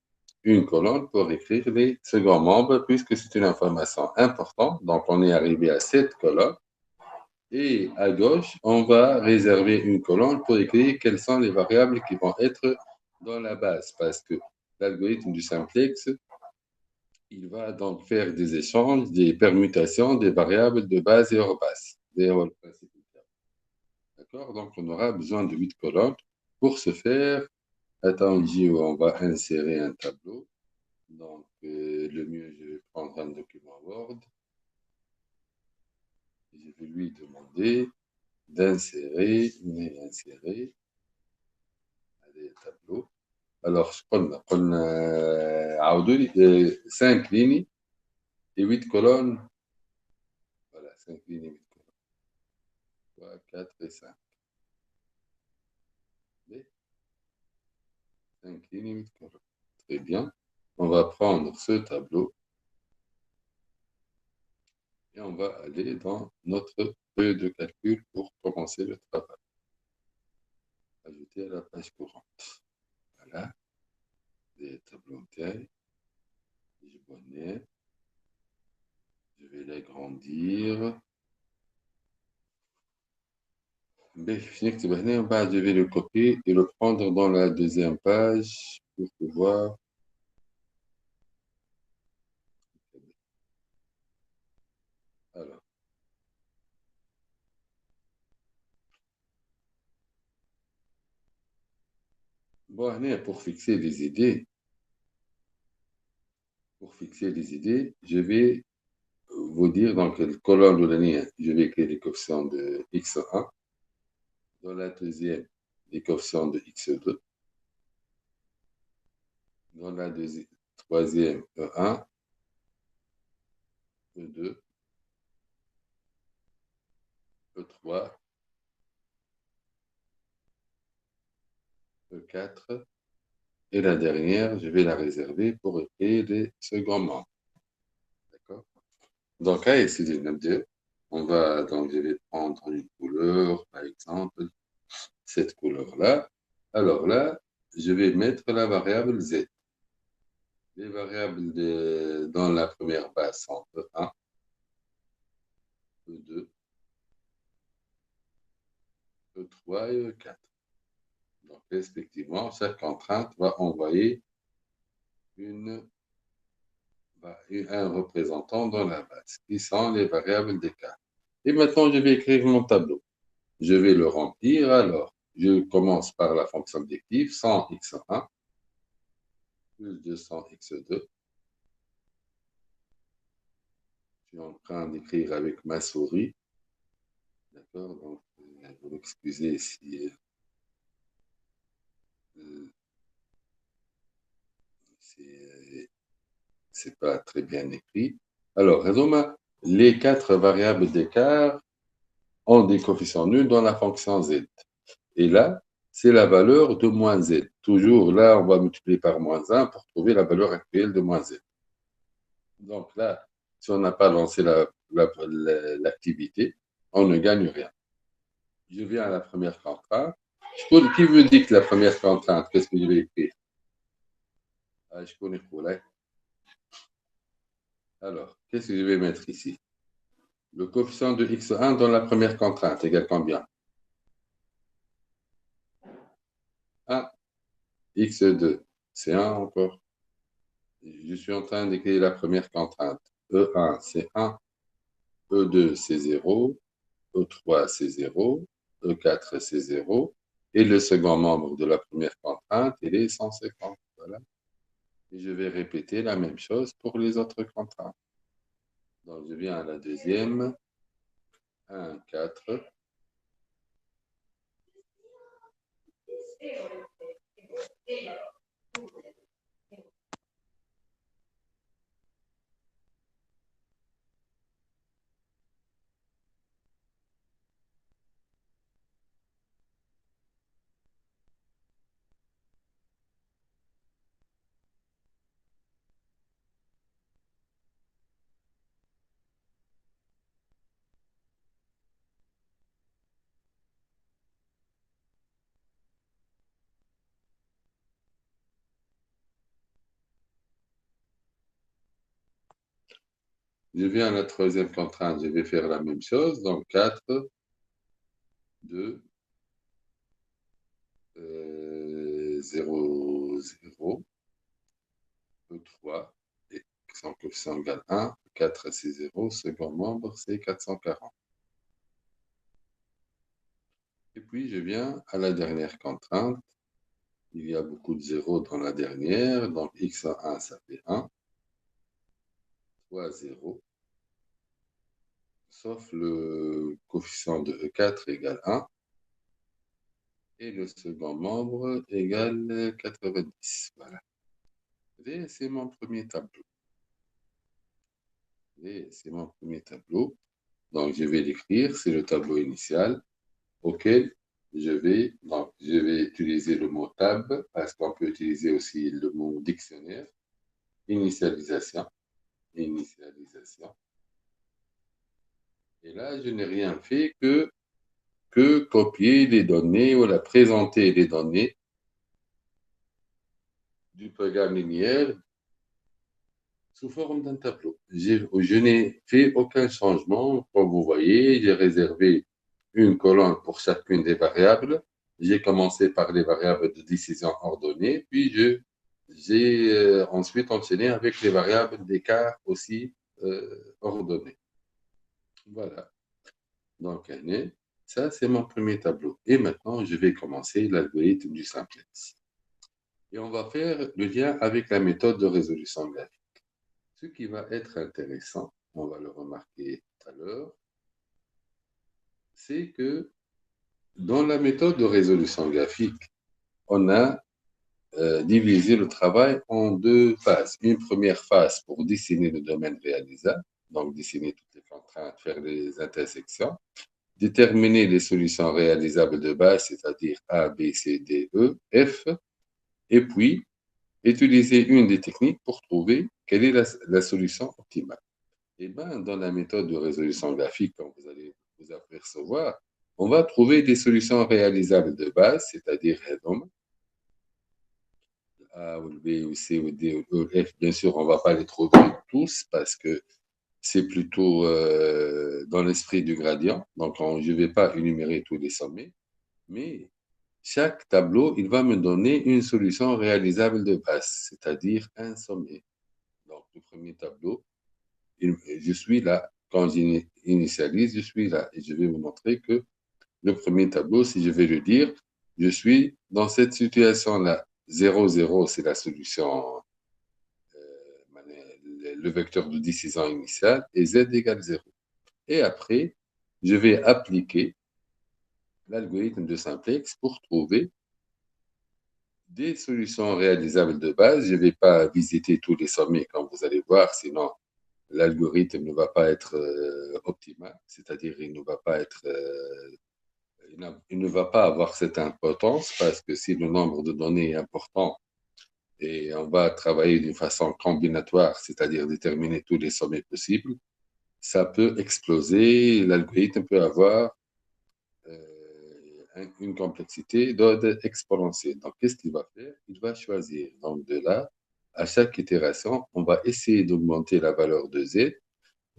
une colonne pour écrire les seconds membres, puisque c'est une information importante. Donc, on est arrivé à 7 colonnes. Et à gauche, on va réserver une colonne pour écrire quelles sont les variables qui vont être dans la base. Parce que l'algorithme du simplex, il va donc faire des échanges, des permutations des variables de base et hors base. D'accord? Donc, on aura besoin de 8 colonnes. Pour ce faire, attends, ici, on va insérer un tableau. Donc, le mieux, je vais prendre un document Word. Je vais lui demander d'insérer, allez, tableau. Alors, on a 5 lignes et 8 colonnes. Voilà, 5 lignes et 8 colonnes. 3, 4 et 5. 5 lignes et 8 colonnes. Très bien. On va prendre ce tableau et on va aller dans notre feuille de calcul pour commencer le travail. Ajouter à la page courante. Voilà. Des tableaux de taille. Je vais l'agrandir. Je vais le copier et le prendre dans la deuxième page pour pouvoir. Alors. Bon, pour fixer les idées, je vais vous dire dans quelle colonne de l'année je vais écrire les coefficients de x1. Dans la deuxième, les coefficients de x2. Dans la troisième, E1, E2, E3, E4. Et la dernière, je vais la réserver pour écrire les seconds membres. D'accord? Donc, à essayer de deux. Donc, je vais prendre une couleur, par exemple, cette couleur-là. Alors là, je vais mettre la variable z. Les variables dans la première base sont E1, E2, E3 et E4. Donc, respectivement, chaque contrainte va envoyer un représentant dans la base, qui sont les variables d'écart. Et maintenant, je vais écrire mon tableau. Je vais le remplir. Alors, je commence par la fonction objectif, 100x1 plus 200x2. Je suis en train d'écrire avec ma souris. D'accord? Donc, vous m'excusez si c'est pas très bien écrit. Alors, résumé, les 4 variables d'écart ont des coefficients nuls dans la fonction z. Et là, c'est la valeur de moins z. Toujours là, on va multiplier par moins 1 pour trouver la valeur actuelle de moins z. Donc là, si on n'a pas lancé l'activité, on ne gagne rien. Je viens à la première contrainte. Qui veut dire que la première contrainte, qu'est-ce que je vais écrire? Je connais pas. Alors, qu'est-ce que je vais mettre ici? Le coefficient de x1 dans la première contrainte égale combien? 1. x2, c'est 1 encore. Je suis en train d'écrire la première contrainte. E1, c'est 1. E2, c'est 0. E3, c'est 0. E4, c'est 0. Et le second membre de la première contrainte, il est 150. Voilà. Et je vais répéter la même chose pour les autres contraintes. Donc, je viens à la deuxième. 1, 4. Je viens à la troisième contrainte, je vais faire la même chose. Donc, 4, 2, 0, 0. coefficient égale 1, 4 c'est 0, second membre c'est 440. Et puis je viens à la dernière contrainte. Il y a beaucoup de zéros dans la dernière, donc x en 1 ça fait 1, fois 0, sauf le coefficient de E4 égale 1, et le second membre égale 90. Voilà. Et c'est mon premier tableau. Et c'est mon premier tableau. Donc, je vais l'écrire. C'est le tableau initial auquel je vais utiliser le mot tab parce qu'on peut utiliser aussi le mot dictionnaire. Initialisation. Initialisation. Et là, je n'ai rien fait que copier les données ou la présenter les données du programme linéaire sous forme d'un tableau. Je n'ai fait aucun changement. Comme vous voyez, j'ai réservé une colonne pour chacune des variables. J'ai commencé par les variables de décision ordonnées, puis j'ai ensuite enchaîné avec les variables d'écart aussi ordonnées. Voilà. Donc, ça, c'est mon premier tableau. Et maintenant, je vais commencer l'algorithme du simplex. Et on va faire le lien avec la méthode de résolution graphique. Ce qui va être intéressant, on va le remarquer tout à l'heure, c'est que dans la méthode de résolution graphique, on a divisé le travail en deux phases. Une première phase pour dessiner le domaine réalisable, donc dessiner toutes les contraintes, faire les intersections, déterminer les solutions réalisables de base, c'est-à-dire A, B, C, D, E, F, et puis utiliser une des techniques pour trouver quelle est la solution optimale. Et bien, dans la méthode de résolution graphique, comme vous allez vous apercevoir, on va trouver des solutions réalisables de base, c'est-à-dire HEDOM, A ou le B ou le C ou le D ou le F. Bien sûr, on ne va pas les trouver tous parce que c'est plutôt dans l'esprit du gradient. Donc, je ne vais pas énumérer tous les sommets, mais chaque tableau, il va me donner une solution réalisable de base, c'est-à-dire un sommet. Donc, le premier tableau, je suis là. Quand j'initialise, je suis là. Et je vais vous montrer que le premier tableau, si je vais le dire, je suis dans cette situation-là. 0, 0, c'est la solution, le vecteur de décision initiale, et z égale 0. Et après, je vais appliquer l'algorithme de simplex pour trouver des solutions réalisables de base. Je ne vais pas visiter tous les sommets, comme vous allez voir, sinon l'algorithme ne va pas être optimal, c'est-à-dire il ne va pas être, il ne va pas avoir cette importance parce que si le nombre de données est important et on va travailler d'une façon combinatoire, c'est-à-dire déterminer tous les sommets possibles, ça peut exploser, l'algorithme peut avoir une complexité d'ordre exponentiel. Donc, qu'est-ce qu'il va faire? Il va choisir. Donc, de là, à chaque itération, on va essayer d'augmenter la valeur de z,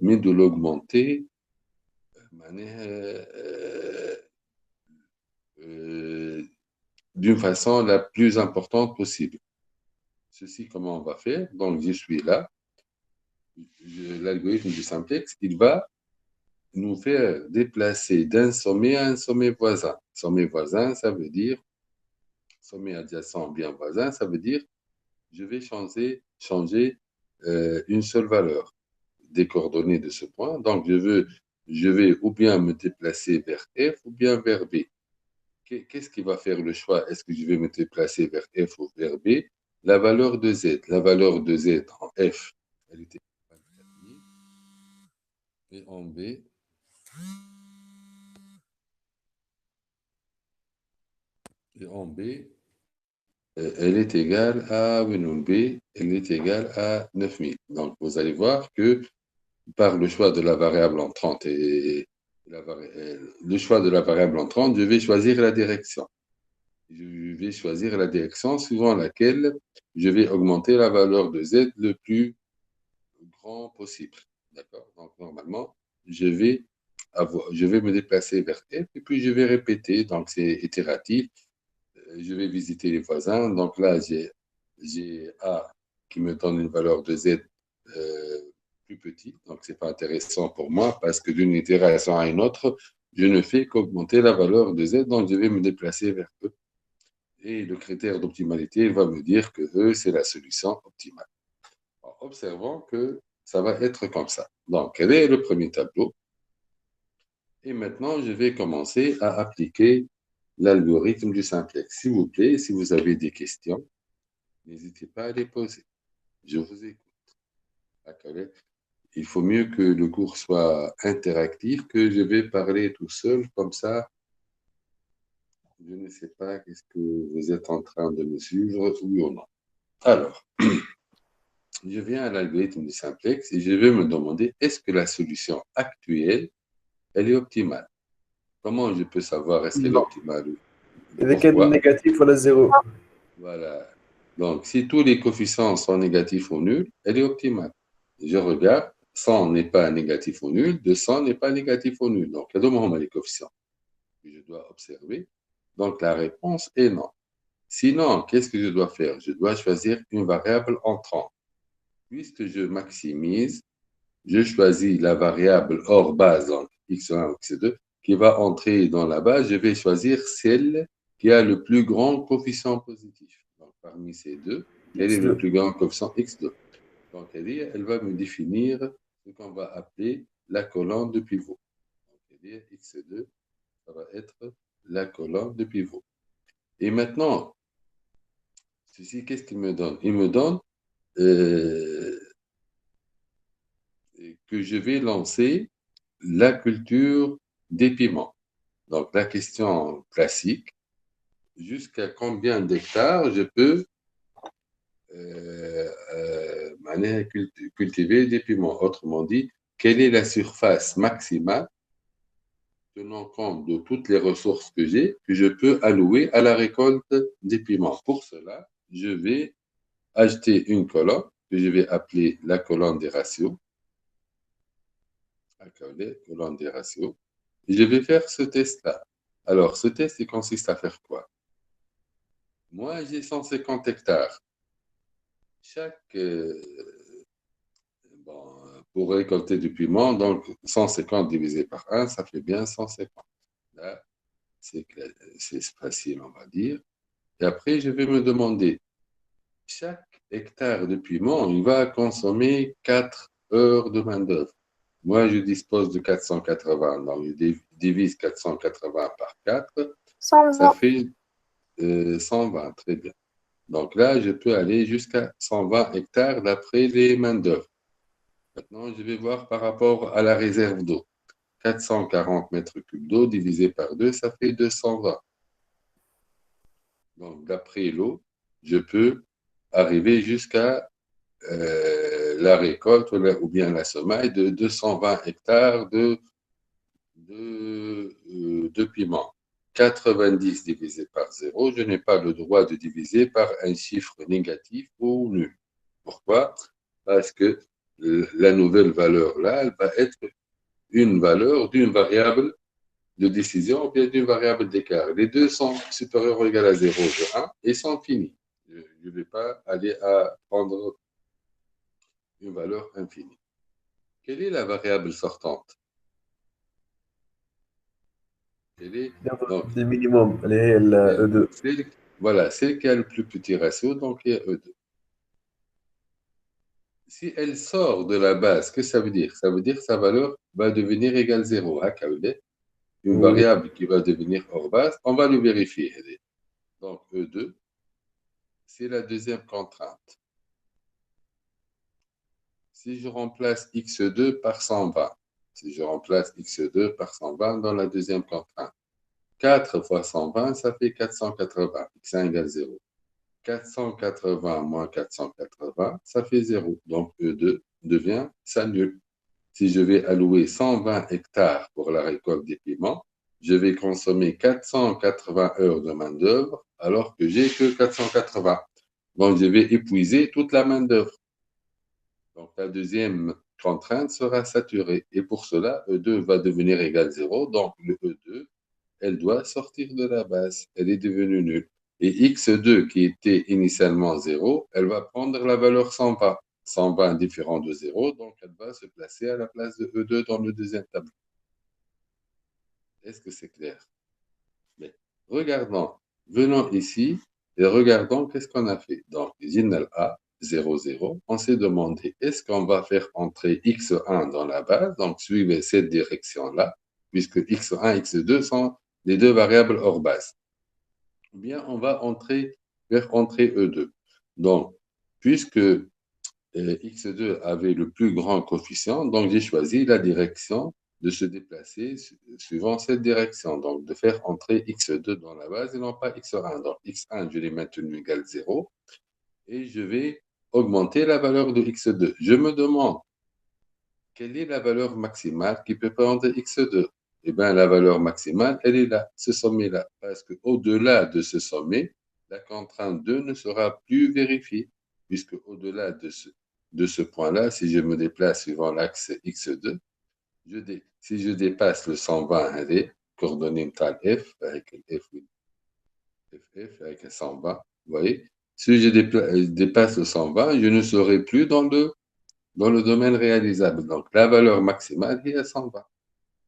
mais de l'augmenter d'une façon la plus importante possible. Ceci, comment on va faire? Donc, je suis là. L'algorithme du simplex, il va nous faire déplacer d'un sommet à un sommet voisin. Sommet voisin, ça veut dire, sommet adjacent bien voisin, ça veut dire, je vais changer une seule valeur des coordonnées de ce point. Donc, je vais ou bien me déplacer vers F ou bien vers B. Qu'est-ce qui va faire le choix? Est-ce que je vais me déplacer vers F ou vers B? La valeur de Z. La valeur de Z en F, elle était 24 000. Et en B, elle est égale à, oui, non, B, elle est égale à 9000. Donc, vous allez voir que par le choix de la variable entrante et le choix de la variable entrante, je vais choisir la direction. Je vais choisir la direction suivant laquelle je vais augmenter la valeur de Z le plus grand possible. D'accord? Donc, normalement, je vais me déplacer vers F et puis je vais répéter. Donc, c'est itératif. Je vais visiter les voisins. Donc là, j'ai A qui me donne une valeur de Z plus petit. Donc, ce n'est pas intéressant pour moi parce que d'une itération à une autre, je ne fais qu'augmenter la valeur de Z, donc je vais me déplacer vers E. Et le critère d'optimalité, il va me dire que E, c'est la solution optimale. En observant que ça va être comme ça. Donc, quel est le premier tableau? Et maintenant, je vais commencer à appliquer l'algorithme du simplex. S'il vous plaît, si vous avez des questions, n'hésitez pas à les poser. Je vous écoute. D'accord. Il faut mieux que le cours soit interactif, que je vais parler tout seul, comme ça, je ne sais pas qu'est-ce que vous êtes en train de me suivre, oui ou non. Alors, je viens à l'algorithme du simplex et je vais me demander, est-ce que la solution actuelle, elle est optimale? Comment je peux savoir est-ce qu'elle est Non. optimale? إذا كان Pourquoi? négatif ولا زيرو. Voilà. Donc, si tous les coefficients sont négatifs ou nuls, elle est optimale. Je regarde, 100 n'est pas négatif ou nul, 200 n'est pas négatif ou nul. Donc, il y a les coefficients que je dois observer. Donc, la réponse est non. Sinon, qu'est-ce que je dois faire? Je dois choisir une variable entrante. Puisque je maximise, je choisis la variable hors base, donc x1 ou x2, qui va entrer dans la base. Je vais choisir celle qui a le plus grand coefficient positif. Donc, parmi ces deux, quel est le plus grand coefficient x2? Donc, elle va me définir ce qu'on va appeler la colonne de pivot. Donc, x2, ça va être la colonne de pivot. Et maintenant, ceci, qu'est-ce qu'il me donne? Il me donne que je vais lancer la culture des piments. Donc, la question classique, jusqu'à combien d'hectares je peux cultiver des piments? Autrement dit, quelle est la surface maximale tenant compte de toutes les ressources que j'ai, que je peux allouer à la récolte des piments? Pour cela, je vais acheter une colonne que je vais appeler la colonne des ratios. Colonne des ratios. Et je vais faire ce test-là. Alors, ce test, il consiste à faire quoi? Moi, j'ai 150 hectares. Pour récolter du piment, donc 150 divisé par 1, ça fait bien 150. Là, c'est facile, on va dire. Et après, je vais me demander, chaque hectare de piment, il va consommer 4 heures de main-d'œuvre. Moi, je dispose de 480, donc je divise 480 par 4, 120. ça fait 120, très bien. Donc là, je peux aller jusqu'à 120 hectares d'après les main-d'œuvre. Maintenant, je vais voir par rapport à la réserve d'eau. 440 mètres cubes d'eau divisé par 2, ça fait 220. Donc, d'après l'eau, je peux arriver jusqu'à la récolte ou bien la semaille de 220 hectares de piment. 90 divisé par 0, je n'ai pas le droit de diviser par un chiffre négatif ou nul. Pourquoi? Parce que la nouvelle valeur là, elle va être une valeur d'une variable de décision ou bien d'une variable d'écart. Les deux sont supérieurs ou égaux à 0 de 1 et sont finis. Je ne vais pas aller à prendre une valeur infinie. Quelle est la variable sortante? Donc, des minimums, les E2. Voilà, celle qui a le plus petit ratio, donc il y a E2. Si elle sort de la base, qu'est-ce que ça veut dire? Ça veut dire que sa valeur va devenir égale 0. Une variable qui va devenir hors base, on va le vérifier. Donc E2, c'est la deuxième contrainte. Si je remplace x2 par 120, si je remplace x2 par 120 dans la deuxième contrainte, 4 fois 120, ça fait 480, x1 égale 0. 480 moins 480, ça fait 0. Donc E2 devient ça nul. Si je vais allouer 120 hectares pour la récolte des piments, je vais consommer 480 heures de main-d'œuvre alors que j'ai que 480. Donc je vais épuiser toute la main-d'œuvre. Donc la deuxième contrainte sera saturée. Et pour cela, E2 va devenir égal 0. Donc le E2, elle doit sortir de la base. Elle est devenue nulle. Et x2, qui était initialement 0, elle va prendre la valeur 120. 120 différent de 0, donc elle va se placer à la place de E2 dans le deuxième tableau. Est-ce que c'est clair? Mais regardons, venons ici et regardons qu'est-ce qu'on a fait. Donc, Ginal A, 0, 0, on s'est demandé, est-ce qu'on va faire entrer x1 dans la base? Donc, suivez cette direction-là, puisque x1 et x2 sont les deux variables hors base. Ou bien, on va faire entrer E2. Donc, puisque x2 avait le plus grand coefficient, donc j'ai choisi la direction de se déplacer suivant cette direction, donc de faire entrer x2 dans la base et non pas x1. Donc x1, je l'ai maintenu égal 0 et je vais augmenter la valeur de x2. Je me demande, quelle est la valeur maximale qui peut prendre x2? Eh bien, la valeur maximale, elle est là, ce sommet-là, parce qu'au-delà de ce sommet, la contrainte 2 ne sera plus vérifiée, puisque au-delà de ce point-là, si je me déplace suivant l'axe x2, si je dépasse le 120 allez, coordonnée tal f, avec f avec un 120, vous voyez, si je dépasse le 120, je ne serai plus dans le domaine réalisable. Donc, la valeur maximale est à 120.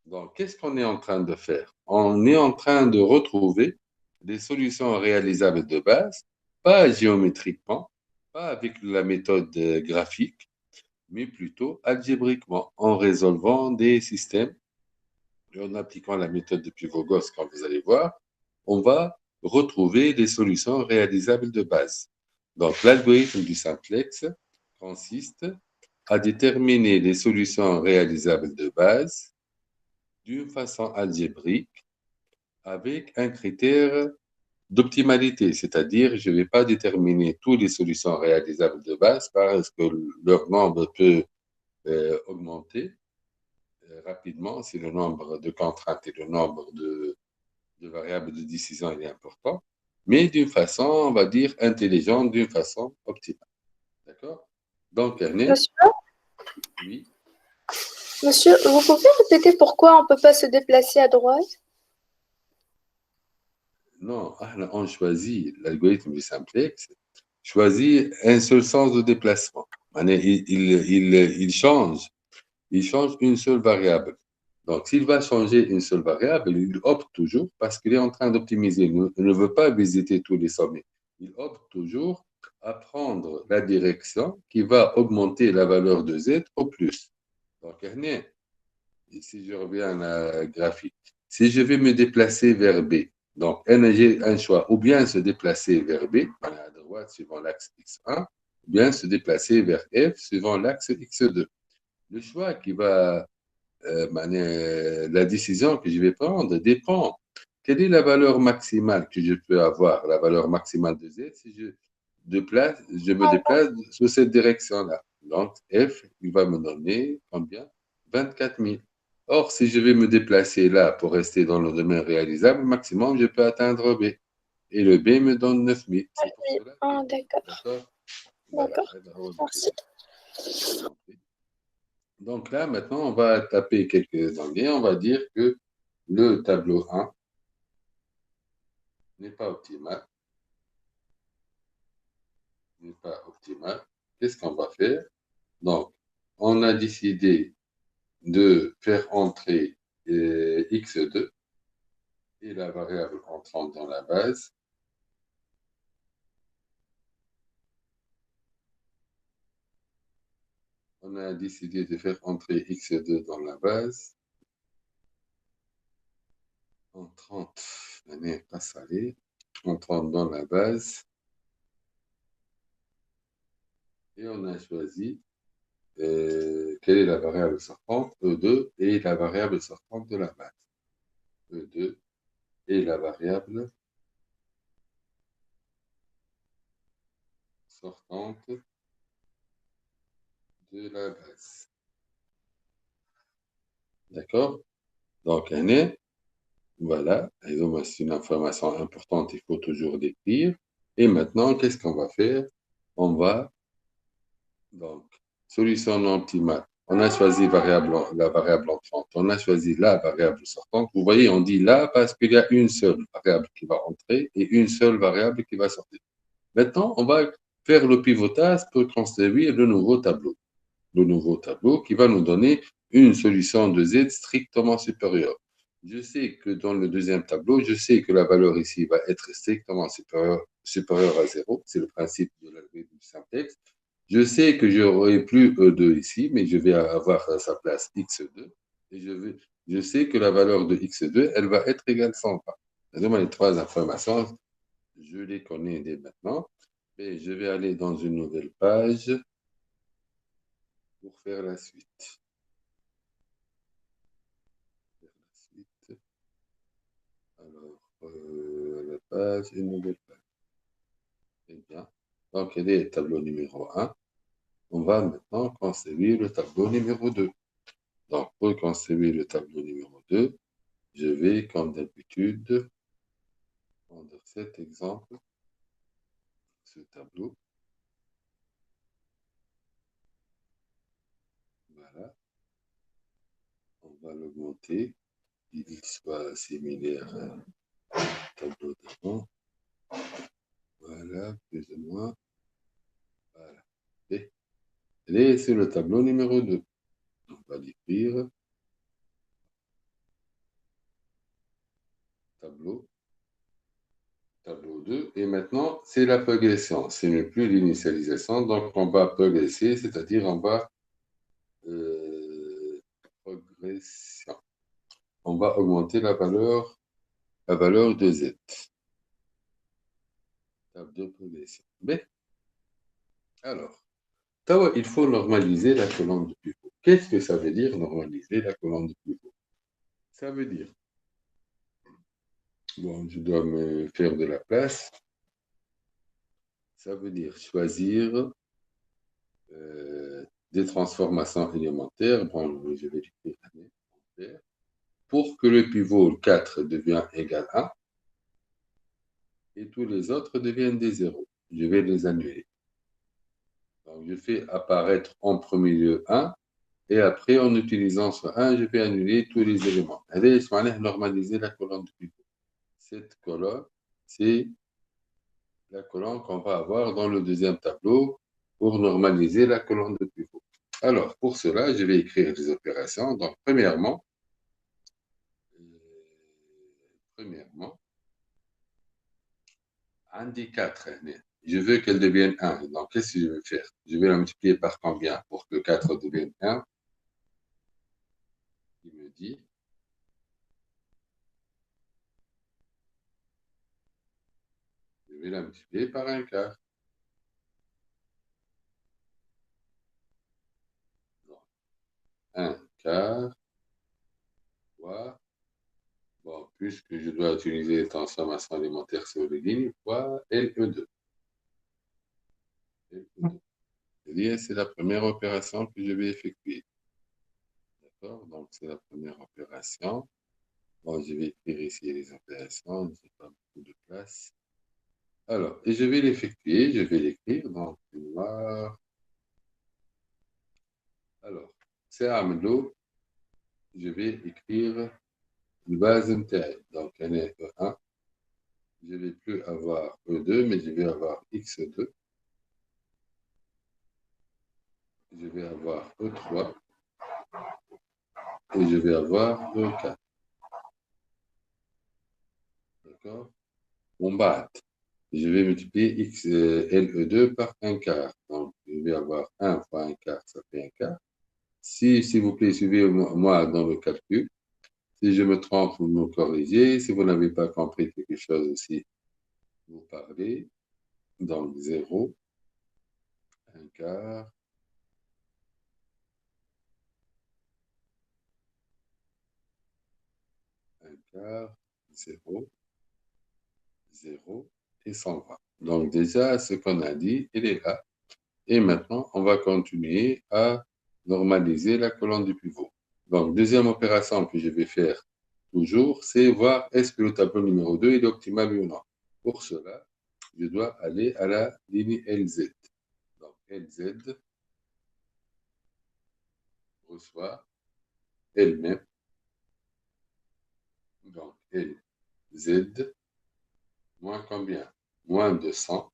Donc, qu'est-ce qu'on est en train de faire? On est en train de retrouver des solutions réalisables de base, pas géométriquement, pas avec la méthode graphique, mais plutôt algébriquement, en résolvant des systèmes. Et en appliquant la méthode de Pivot-Gauss, comme vous allez voir, on va retrouver des solutions réalisables de base. Donc, l'algorithme du simplex consiste à déterminer les solutions réalisables de base d'une façon algébrique avec un critère d'optimalité, c'est-à-dire je ne vais pas déterminer toutes les solutions réalisables de base parce que leur nombre peut augmenter rapidement si le nombre de contraintes et le nombre de variables de décision est important, mais d'une façon, on va dire, intelligente, d'une façon optimale. D'accord? Donc, Ernest, oui. Monsieur, vous pouvez répéter pourquoi on ne peut pas se déplacer à droite? Non, on choisit l'algorithme du simplex, choisit un seul sens de déplacement. Il change une seule variable. Donc, s'il va changer une seule variable, il opte toujours, parce qu'il est en train d'optimiser, il ne veut pas visiter tous les sommets. Il opte toujours à prendre la direction qui va augmenter la valeur de z au plus. Donc, Ernest, si je reviens à la graphique, si je vais me déplacer vers B, donc j'ai un choix, ou bien se déplacer vers B, à droite suivant l'axe x1, ou bien se déplacer vers F suivant l'axe x2. Le choix qui va, la décision que je vais prendre dépend. Quelle est la valeur maximale que je peux avoir, la valeur maximale de Z, si je me déplace sur cette direction-là. Donc, F, il va me donner combien? 24 000. Or, si je vais me déplacer là pour rester dans le domaine réalisable, maximum, je peux atteindre B. Et le B me donne 9 000. C'est pour cela. Ah, d'accord. D'accord. D'accord. Merci. Donc là, maintenant, on va taper quelques onglets. On va dire que le tableau 1 n'est pas optimal. Qu'est-ce qu'on va faire? Donc, on a décidé de faire entrer x2 et la variable entrante dans la base. On a décidé de faire entrer x2 dans la base. Entrante, pas salée. Entrante dans la base. Et on a choisi quelle est la variable sortante, E2, et la variable sortante de la base. E2 et la variable sortante de la base. D'accord? Donc, voilà, c'est une information importante, il faut toujours l'écrire. Et maintenant, qu'est-ce qu'on va faire? On va, donc, solution non optimale. On a choisi la variable entrante. On a choisi la variable sortante. Vous voyez, on dit là parce qu'il y a une seule variable qui va entrer et une seule variable qui va sortir. Maintenant, on va faire le pivotage pour construire le nouveau tableau. Le nouveau tableau qui va nous donner une solution de Z strictement supérieure. Je sais que dans le deuxième tableau, je sais que la valeur ici va être strictement supérieure à 0. C'est le principe de l'algorithme du simplex. Je sais que je n'aurai plus E2 ici, mais je vais avoir à sa place X2. Et je sais que la valeur de X2, elle va être égale 120. Les trois informations, je les connais dès maintenant. Et je vais aller dans une nouvelle page pour faire la suite. Alors, la page, une nouvelle page. Très bien. Donc, il est le tableau numéro 1. On va maintenant construire le tableau numéro 2. Donc, pour construire le tableau numéro 2, je vais, comme d'habitude, prendre cet exemple, ce tableau. Voilà. On va l'augmenter, qu'il soit similaire au tableau d'avant. Voilà, plus ou moins. Voilà. Et elle est sur le tableau numéro 2. On va l'écrire. Tableau 2. Et maintenant, c'est la progression. Ce n'est plus l'initialisation. Donc, on va progresser, c'est-à-dire on va progression. On va augmenter la valeur de Z. Table de progression. B. Alors, il faut normaliser la colonne de pivot. Qu'est-ce que ça veut dire, normaliser la colonne de pivot? Ça veut dire, bon, je dois me faire de la place. Ça veut dire choisir des transformations élémentaires. Bon, je vais l'écrire élémentaire. Pour que le pivot 4 devienne égal à 1 et tous les autres deviennent des zéros. Je vais les annuler. Donc, je fais apparaître en premier lieu 1 et après, en utilisant ce 1, je vais annuler tous les éléments. Allez, je vais normaliser la colonne de pivot. Cette colonne, c'est la colonne qu'on va avoir dans le deuxième tableau pour normaliser la colonne de pivot. Alors, pour cela, je vais écrire les opérations. Donc, premièrement, un des 4, je veux qu'elle devienne 1. Donc, qu'est-ce que je vais faire? Je vais la multiplier par combien pour que 4 devienne 1? Il me dit, je vais la multiplier par un quart. Donc, 1 quart fois, bon, puisque je dois utiliser les transformations élémentaires sur les lignes, fois LE2. C'est-à-dire, c'est la première opération que je vais effectuer. D'accord? Donc, c'est la première opération. Bon, je vais écrire ici les opérations, je n'ai pas beaucoup de place. Alors, et je vais l'effectuer, je vais l'écrire dans le noir. Alors, c'est Amdo, je vais écrire une base intérieure. Donc, elle est E1. Je ne vais plus avoir E2, mais je vais avoir X2. Je vais avoir E3. Et je vais avoir E4. D'accord? On bat. Je vais multiplier LE2 par 1 quart. Donc, je vais avoir 1 fois 1 quart, ça fait 1 quart. Si, s'il vous plaît, suivez-moi dans le calcul. Si je me trompe, vous me corrigez. Si vous n'avez pas compris quelque chose aussi, vous parlez. Donc, 0, 1 quart, 1 quart, 0, 0 et 120. Donc, déjà, ce qu'on a dit, il est là. Et maintenant, on va continuer à normaliser la colonne du pivot. Donc, deuxième opération que je vais faire toujours, c'est voir est-ce que le tableau numéro 2 est optimal ou non. Pour cela, je dois aller à la ligne LZ. Donc, LZ reçoit elle-même. Donc, LZ moins combien? Moins 200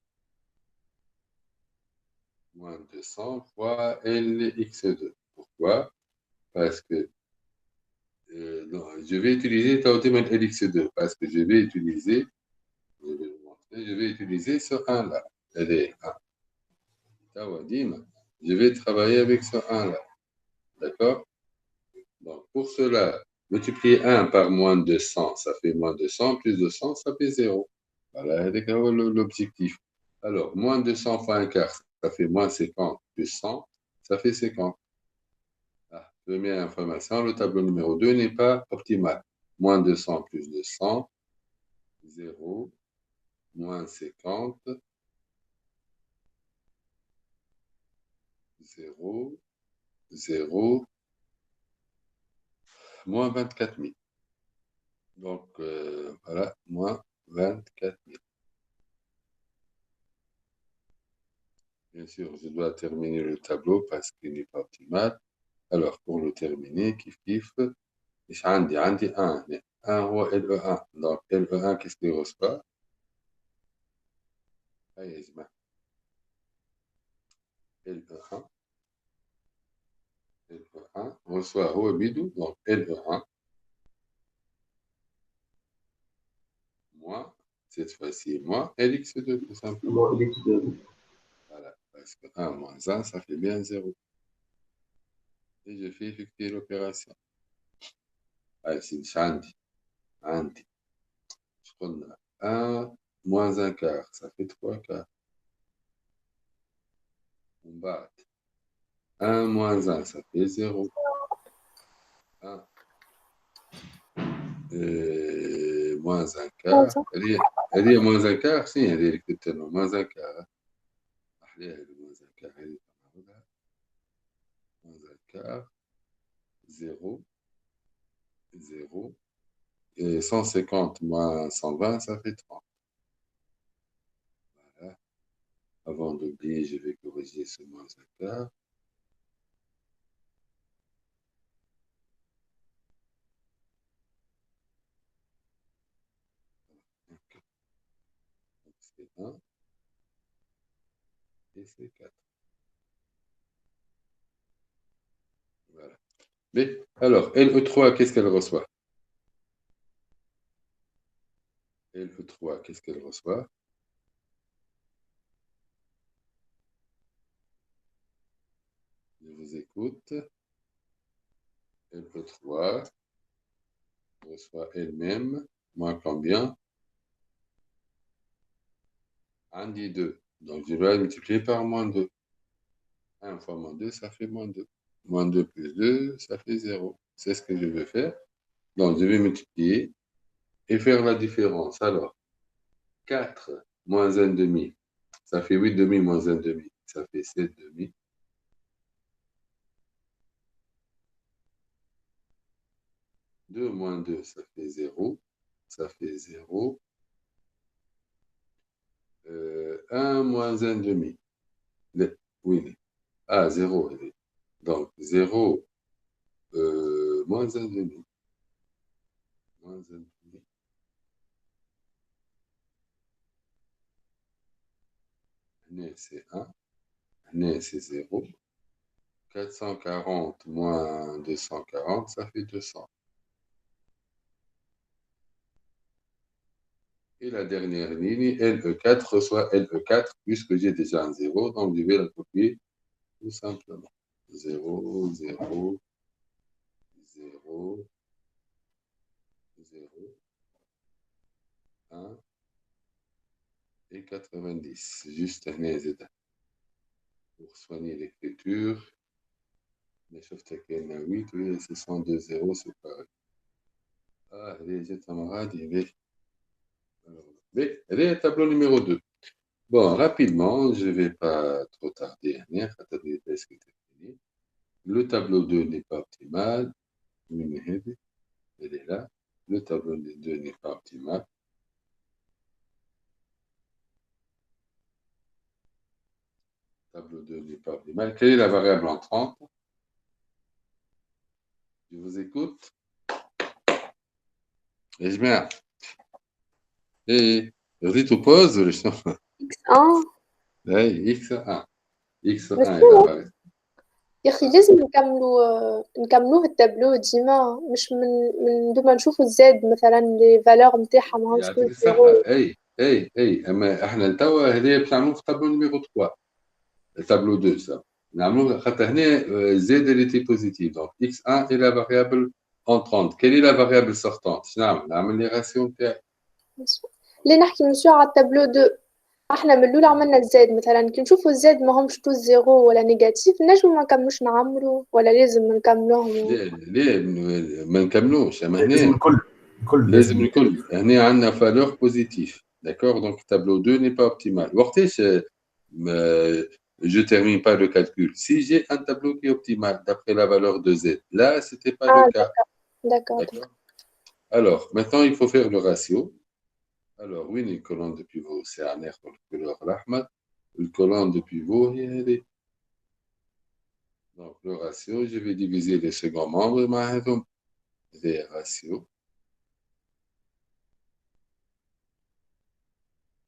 moins 200 fois Lx2. Pourquoi? Parce que non, je vais utiliser Tauteman Lx2 parce que je vais utiliser, je vais utiliser ce 1 là. Allez, 1. Tawadim, je vais travailler avec ce 1 là. D'accord? Donc, pour cela, multiplier 1 par moins 200, ça fait moins 200, plus 200, ça fait 0. Voilà, c'est l'objectif. Alors, moins 200 fois un quart, ça fait moins 50, plus 100, ça fait 50. Ah, première information, le tableau numéro 2 n'est pas optimal. Moins 200 plus 200, 0, moins 50, 0, 0, moins 24 000. Donc, voilà, moins 24 000. Bien sûr, je dois terminer le tableau parce qu'il n'est pas optimal. Alors, pour le terminer, kiff kiff, عندي 1 هنا. 1 هو LE1. Donc, LE1, qu'est-ce qu'il reçoit? هيا يا جماعة. LE1. LE1 reçoit هو بيدو. Donc, LE1 moins, cette fois-ci, moins LX2, tout simplement. Voilà, parce que 1 moins 1, ça fait bien 0. Et je fais effectuer l'opération. Allez, c'est عندي. Je prends 1 moins 1 quart, ça fait 3 quarts. On bat. 1 moins 1, ça fait 0. 1 moins 1 quart. Elle est moins 1 quart, si, elle est exactement moins 1 quart. Elle est moins 1 quart. Elle est moins 1 quart. 0. 0. Et 150 moins 120, ça fait 30. Voilà. Avant d'oublier, je vais corriger ce moins 1 quart. Donc, c'est 1 et c'est 4. Voilà. Mais, alors, LE3, qu'est-ce qu'elle reçoit? LE3, qu'est-ce qu'elle reçoit? Je vous écoute. LE3 reçoit elle-même, moins combien? 1 dit 2. Donc, je dois multiplier par moins 2. 1 fois moins 2, ça fait moins 2. Moins 2 plus 2, ça fait 0. C'est ce que je veux faire. Donc, je vais multiplier et faire la différence. Alors, 4 moins 1 demi, ça fait 8 demi moins 1 demi, ça fait 7 demi. 2 moins 2, ça fait 0. Ça fait 0. 1 moins 1 demi. Oui. Ah, 0. Donc, 0 moins 1 demi. Moins 1 demi. Né, c'est 1. Né, c'est 0. 440 moins 240, ça fait 200. Et la dernière ligne, LE4 reçoit LE4, puisque j'ai déjà un 0, donc je vais la copier tout simplement. 0, 0, 0, 0, 1 et 90. Juste un هذا. Pour soigner l'écriture, mais je fais qu'il y en a 8, oui, ce sont 2 0, c'est pareil. Ah, allez, j'ai camarade, il est. Mais, allez, tableau numéro 2. Bon, rapidement, je ne vais pas trop tarder. Le tableau 2 n'est pas optimal. Elle est là. Le tableau 2 n'est pas optimal. Tableau 2 n'est pas optimal. Quelle est la variable entrante? Je vous écoute. Et je mets. Et je dis tout pause. X1. X1. x1 et la monsieur variable. يا أخي لازم نكملوه التابلو ديما مش من دوما نشوفوا الزاد مثلا لي فالور نتاعها ماهمش يعطيك كل الصحة، زيرو. اي اما احنا توا هذه باش نعملوه في تابلو نيميرو 3 تابلو 2 ça. نعملوه خاطر هنا زاد اللي تي بوزيتيف دونك x1 et la variable entrante. Quelle est la variable sortante؟ شنو نعمل لي راسيون نتاعي. ليه نحكي مسيو على التابلو دو؟ احنا من الاولى عملنا الزاد مثلا كي نشوفوا الزاد ماهمش تو زيرو ولا نيجاتيف نجمو ما نكملوش نعمرو ولا لازم نكملوهم؟ ليه ما نكملوش اما لازم هنا الكل لازم الكل. هنا عندنا فالور بوزيتيف d'accord donc tableau 2 n'est pas optimal. وقتاش je termine pas le calcul si j'ai un tableau qui est optimal d'après la valeur de z. Là c'était pas le اه cas. داكور. D'accord. Alors maintenant il faut faire le ratio. Alors oui une colonne de pivot c'est un air pour le couleur l'ahmar. Une colonne de pivot هي donc le ratio je vais diviser les seconds membres مع هذوم les ratios.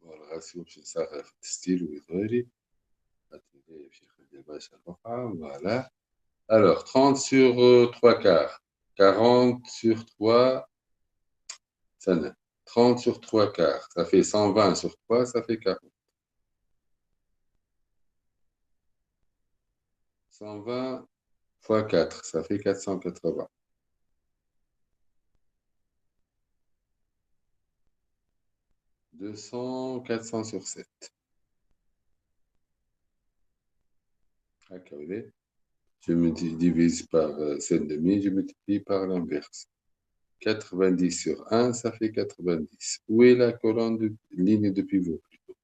الراسيو باش نصغر في التستيل ويظهري باش يخلي برشا الرقعة فوالا. Alors 30 sur 3 quarts 40 sur 3 سنة 30 sur 3 quarts ça fait 120 sur 3 ça fait 40 120 fois 4 ça fait 480 200 400 sur 7 je me divise par 7,5 je multiplie par l'inverse 90 sur 1, ça fait 90. Où est la colonne de ligne de pivot plutôt?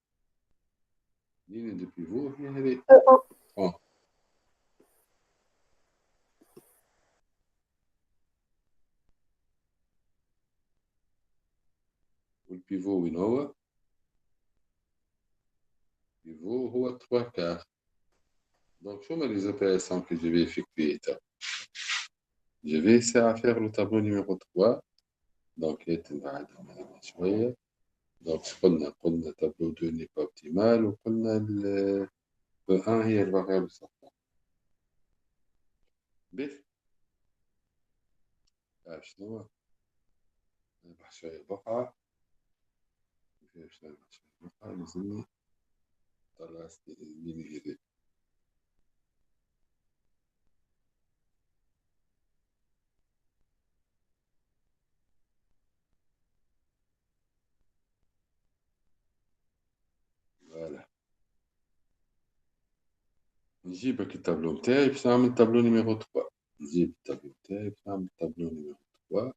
Ligne de pivot, elle est 30. Le pivot, oui, non? Le pivot, est 3 quarts. Donc, je les opérations que je vais effectuer. Je vais essayer de faire le tableau numéro 3. Donc, donc, le tableau 2 n'est pas optimal. Le 1 هي الفاريابل sortante. بس شنو؟ نربح شوية بقعة. لازمني نطلع الميني هذي. فوالا نجيب التابلو نتاعي باش نعمل التابلو نيميرو 3. نجيب التابلو نتاعي باش نعمل التابلو نيميرو 3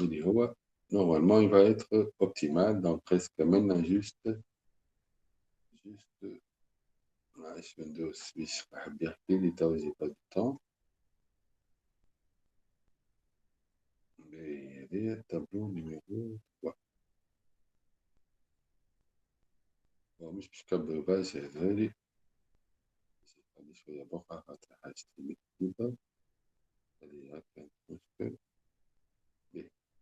اللي هو normalement il va être optimal donc presque maintenant juste معليش ويندوز باش حاب يحكي لي تو جي با دو طون. هذايا التابلو نيميرو 3 مش باش نكبر برشا هذالي خلي شوية بقعة خاطر حاجتي مكتوبة هذه هكا مشكل.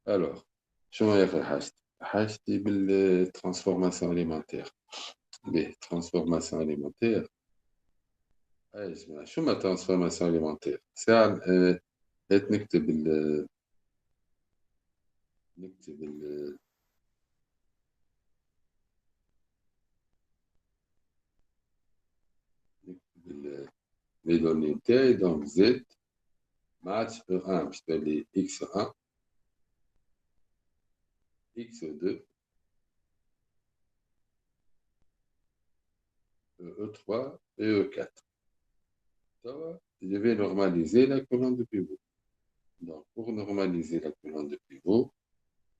الوغ شنو هي في حاجتي بالترانسفورماسيون اليمونتير. ترانسفورماسيون اليمونتير يا جماعة شو ما ترانسفورماسيون اليمونتير ساعة نكتب نكتب لي دوني نتاعي دونك زد ما عادش E1 باش تولي x1 x2 E3 et E4. Je vais normaliser la colonne de pivot. Donc, pour normaliser la colonne de pivot,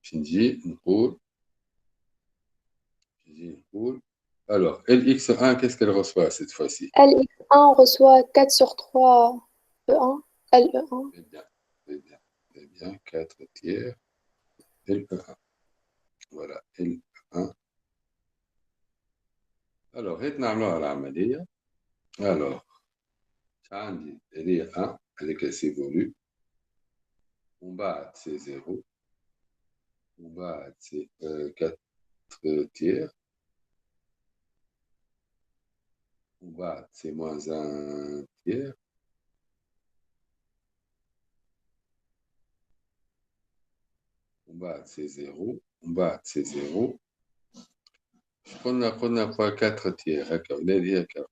je dis alors, LX1, qu'est-ce qu'elle reçoit cette fois-ci? LX1 reçoit 4 sur 3 E1, LE1. Très bien, très bien, très bien. 4 tiers, LE1. Voilà, LE1. Alors, نعملوها العملية. Alors, عندي هذه 1 هذيك s'évolue. ومن بعد c'est 0. ومن بعد c'est 4 tiers. bas, c'est moins 1 tiers. En bas, c'est 0. En bas, c'est 0. قلنا fois 4 tiers هكا ولا هي 40.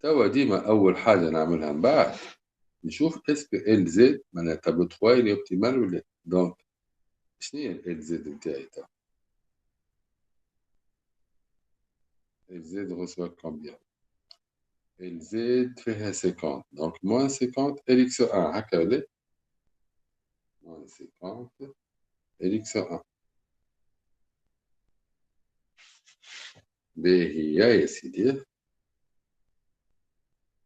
توا ديما أول حاجة نعملها من بعد نشوف اسكو ال زد معناها تابلو 3 اللي اوبتيمال ولا. دونك شنو هي ال زد نتاعي توا؟ ال زد reçoit combien؟ ال زد فيها 50 دونك موان 50 ال اكس 1 هكا ولا؟ موان 50 ال اكس 1. باهي يا سيدي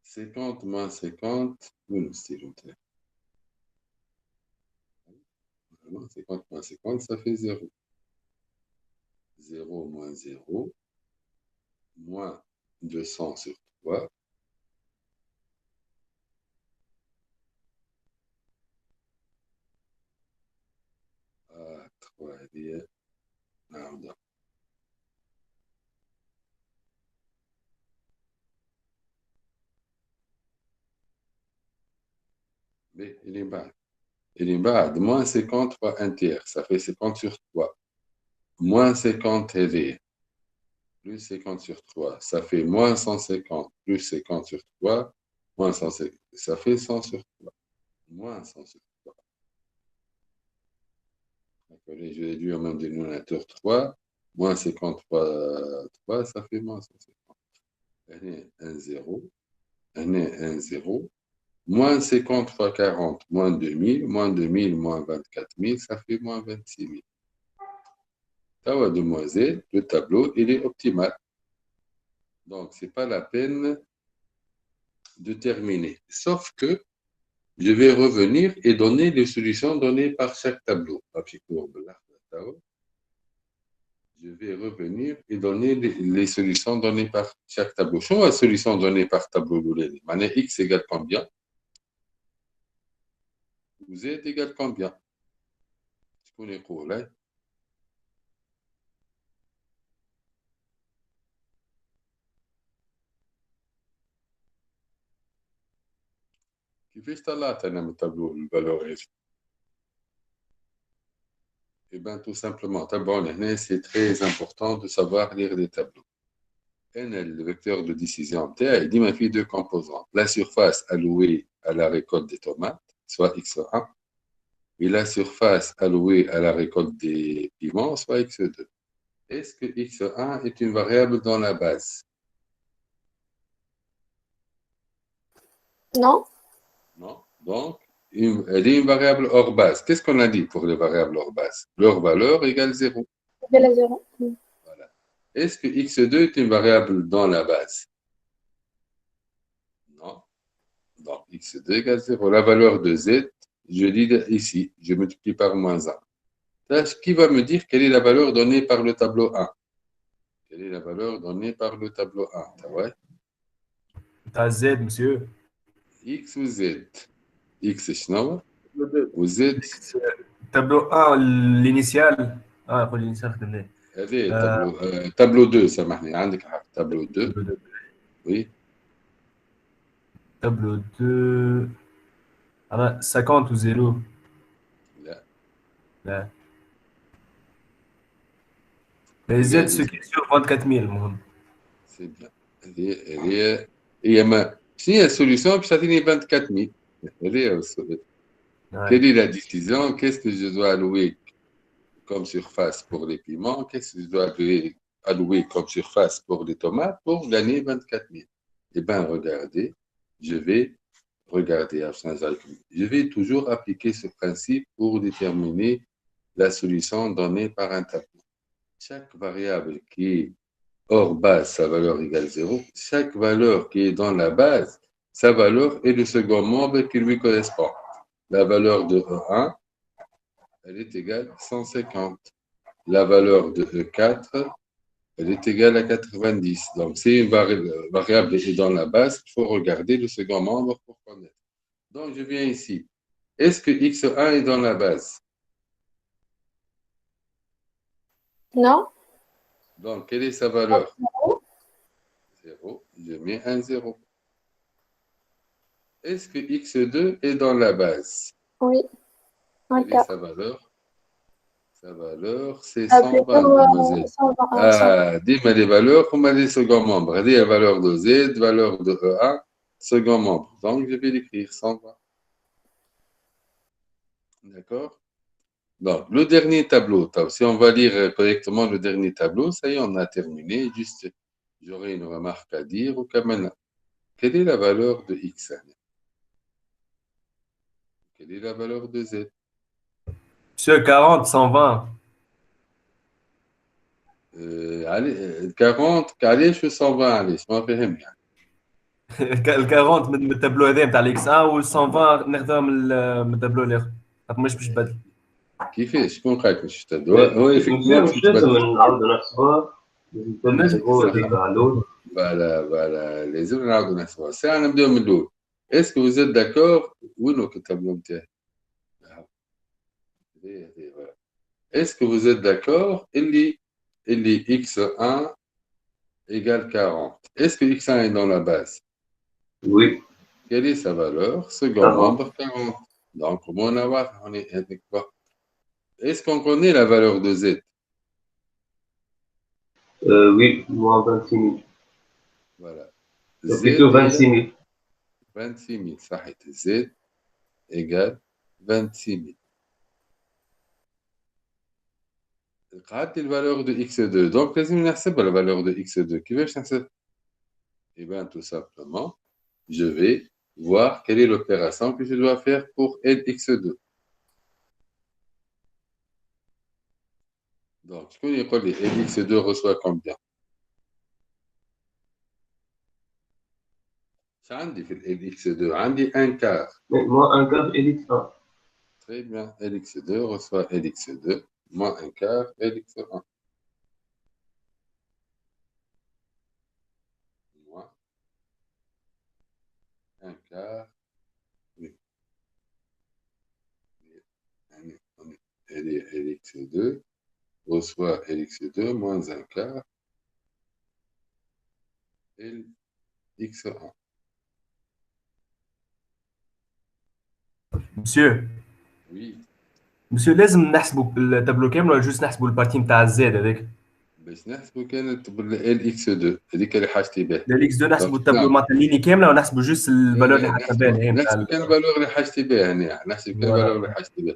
50 moins 50 وين الستيلو نتاعي؟ 50 moins 50 ça fait 0. 0 moins 0 moins 200 sur 3. Ah, 3 هذه نعاودها. Il est bas. Il est bas. Moins 50 fois 1 tiers, ça fait 50 sur 3. Moins 50 est plus 50 sur 3, ça fait moins 150 plus 50 sur 3, moins 150, ça fait 100 sur 3. Moins 100 sur 3. Je réduis au même dénominateur 3, moins 50 fois 3, ça fait moins 150. Un 0, un 0. Moins 50 fois 40, moins 2000, moins 2000, moins 24 000, ça fait moins 26 000. Tawa demoiselle, le tableau, il est optimal. Donc, ce n'est pas la peine de terminer. Sauf que je vais revenir et donner les solutions données par chaque tableau. Je vais revenir et donner les solutions données par chaque tableau. Quelle est la solution donnée par tableau? X égale combien? Z égale combien? Je connais quoi là? كيفاش طلعت أنا من tableau الفالور؟ Eh bien, tout simplement, c'est très important de savoir lire des tableaux. Le vecteur de décision, il dit ma fille deux composants. La surface allouée à la récolte des tomates, soit x1, et la surface allouée à la récolte des piments, soit x2. Est-ce que x1 est une variable dans la base? Non. Non. Donc, elle est une variable hors base. Qu'est-ce qu'on a dit pour les variables hors base? Leur valeur égale 0. Égale à 0. Voilà. Est-ce que x2 est une variable dans la base? Non. Donc, x2 égale 0. La valeur de z, je dis ici, je multiplie par moins 1. Qui va me dire quelle est la valeur donnée par le tableau 1? Quelle est la valeur donnée par le tableau 1? Ouais. T'as Z, monsieur. X ou Z? X, شنو? ou Z? Tableau 1, l'initial. Ah, pas l'initial, خدمناه. هذه tableau 2 سامحني عندك حق tableau 2. Oui. Tableau 2. Ah, 50 ou 0? لا. لا. Mais Z se quitte sur 24 000 المهم. C'est bien. هي ما شنو هي السوليسيون باش تعطيني 24 000. هذه quelle est la décision? Qu'est-ce que je dois allouer comme surface pour les piments? Qu'est-ce que je dois allouer comme surface pour les tomates pour gagner 24 000? Eh bien, regardez, je vais toujours appliquer ce principe pour déterminer la solution donnée par un tableau. Chaque variable qui est hors base, sa valeur égale 0. Chaque valeur qui est dans la base, sa valeur est le second membre qui lui correspond. La valeur de E1, elle est égale à 150. La valeur de E4, elle est égale à 90. Donc, si une variable est dans la base, il faut regarder le second membre pour connaître. Donc, je viens ici. Est-ce que X1 est dans la base? Non. Donc, quelle est sa valeur? je mets un 0. Est-ce que x2 est dans la base? Oui, Quelle est d'accord. sa valeur? Sa valeur, c'est Ah, 120, plutôt mademoiselle. 120, 100. Ah, dis-moi les valeurs, comment les seconds membres? Dis la valeur de Z, valeur de E1, second membre. Donc, je vais l'écrire 120. D'accord? Donc, le dernier tableau, si on va lire correctement le dernier tableau, ça y est, on a terminé. Juste, j'aurais une remarque à dire au cas maintenant. Quelle est la valeur de X? Quelle est la valeur de Z? Monsieur, 40, 120. allez, 40, allez, je fais 120, allez, je m'en fais rien. ال 40 من التابلو هذا نتاع الاكس 1 وال 120 ناخذها من التابلو الاخر. خاطر مش باش تبدل. كيفاش شكون قالك باش تبدل؟ هو لا effectivement باش مش لازم تبدل. نعاودوا نحسبوها، لازم تبدا النجم زيرو صح. هذيك على الاول. فوالا لازم نعاودو نحسبوها. ساعة نبداو من الأول. Est-ce que vous êtes d'accord؟ وينو التابلو نتاعي؟ voilà. Est-ce que vous êtes d'accord اللي x1 égale 40? Est-ce que x1 est dans la base? Oui. Quelle est sa valeur? Second 40. membre 40. Donc, on est quoi? Est-ce qu'on connaît la valeur de z? Oui, moins 26 000. Voilà. Z plutôt 26 000. 26 000. صحيح. Z égale 26 000. قعدت الفالور de x2. Donc, لازم نحسب la valeur de x2. كيفاش نحسب؟ Eh bien, tout simplement, je vais voir quelle est l'opération que je dois faire pour lx2. Donc, je connais quoi les lx2 reçoit combien? عندي في lx2 عندي 1 quart. Moins un quart LX1. Très bien, lx2 reçoit lx2 moins 1 quart lx1. Moins 1 quart. Oui. lx2 reçoit lx2 moins 1 quart lx1. مسيو Oui. مسيو لازم نحسبوا التابلو كامل ولا جوست نحسبوا البارتي نتاع الزاد هذاك؟ باش نحسبوا كانت بال lx2 هذيك اللي حاجتي بها. الاكس 2 نحسبوا التابلو نعم. معناتها الليني كامله ونحسبوا جوست الفالور اللي لا حسبها هي نتاع نحسب كان الفالور اللي حاجتي بها هنا نحسب كان الفالور اللي حاجتي بها.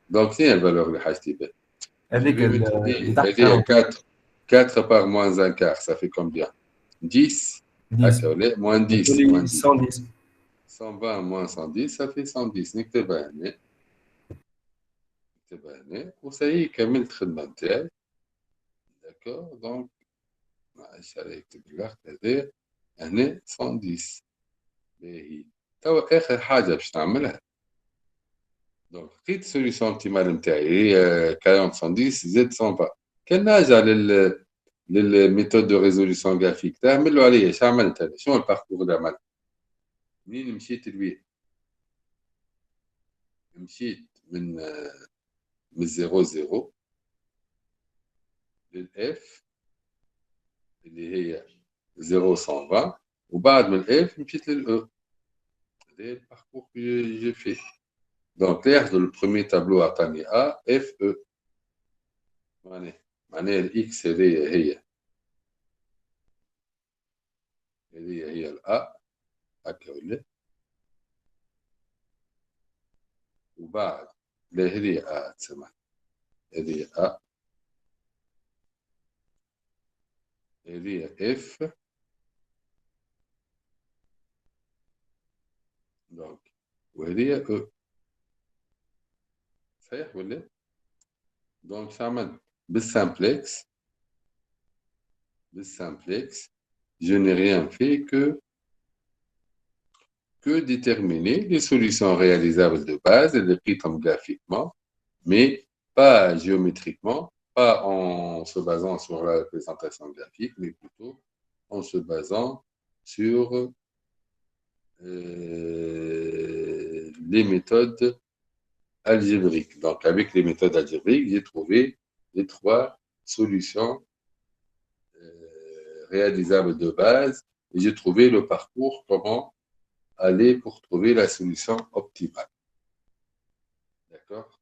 دونك شنو الفالور اللي حاجتي بها؟ هذيك اللي تحت 4 4 par moins un quart ça fait combien? 10 هكا ولا moins 10 moins 10 110 120 moins 110 ça fait 110 نكتبها هنا وساي كملت الخدمه نتاعي. داكور دونك معليش على يكتب الوقت هذا هنا 110. باهي توا اخر حاجه باش نعملها. دونك لقيت السوليسيون اوبتيمال نتاعي هي 40 110 زد 120. كان نرجع للميثود دو ريزوليسيون جرافيك تعمل له عليا اش عملت انا؟ شنو الباركور اللي عملت؟ منين مشيت لويه؟ مشيت من 0 للاف اللي هي 0 120 وبعد من الاف مشيت للاو. هذا الباركور كو جي في. دونك ياخذوا البروميي تابلو عطاني ا اف او معناها الاكس هذه هي الأ هكا ولا وبعد لا هذه أ تسمى هذه أ هذه إف دونك وهذه أو صحيح ولا؟ دونك شو عملت؟ بالسامبلكس je n'ai rien fait que déterminer les solutions réalisables de base et les pris comme graphiquement, mais pas géométriquement, pas en se basant sur la représentation graphique, mais plutôt en se basant sur les méthodes algébriques. Donc, avec les méthodes algébriques, j'ai trouvé les 3 solutions réalisables de base et j'ai trouvé le parcours, comment aller pour trouver la solution optimale. D'accord?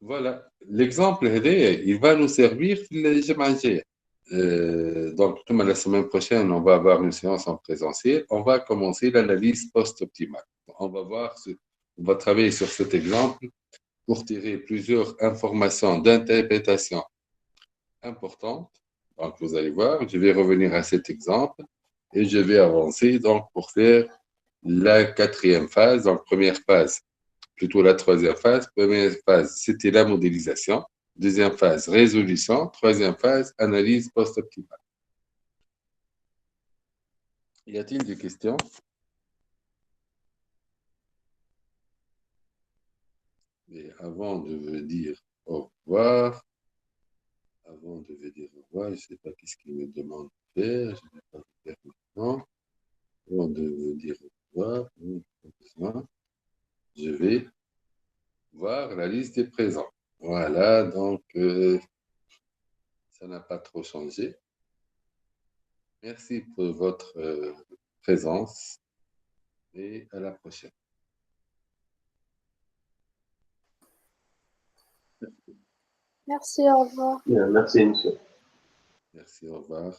Voilà. L'exemple, il va nous servir le dimanche. Donc, comme la semaine prochaine, on va avoir une séance en présentiel. On va commencer l'analyse post-optimale. On va travailler sur cet exemple pour tirer plusieurs informations d'interprétation importantes. Donc, vous allez voir, je vais revenir à cet exemple et je vais avancer donc pour faire la quatrième phase. Donc, première phase, plutôt la troisième phase. Première phase, c'était la modélisation. Deuxième phase, résolution. Troisième phase, analyse post-optimale. Y a-t-il des questions? Et avant de vous dire au revoir, je ne sais pas qu'est-ce qu'il me demande de faire, je ne vais pas le faire maintenant. Avant de vous dire au revoir, je vais voir la liste des présents. Voilà, donc ça n'a pas trop changé. Merci pour votre présence et à la prochaine. Merci, au revoir. Merci, monsieur. Merci, au revoir.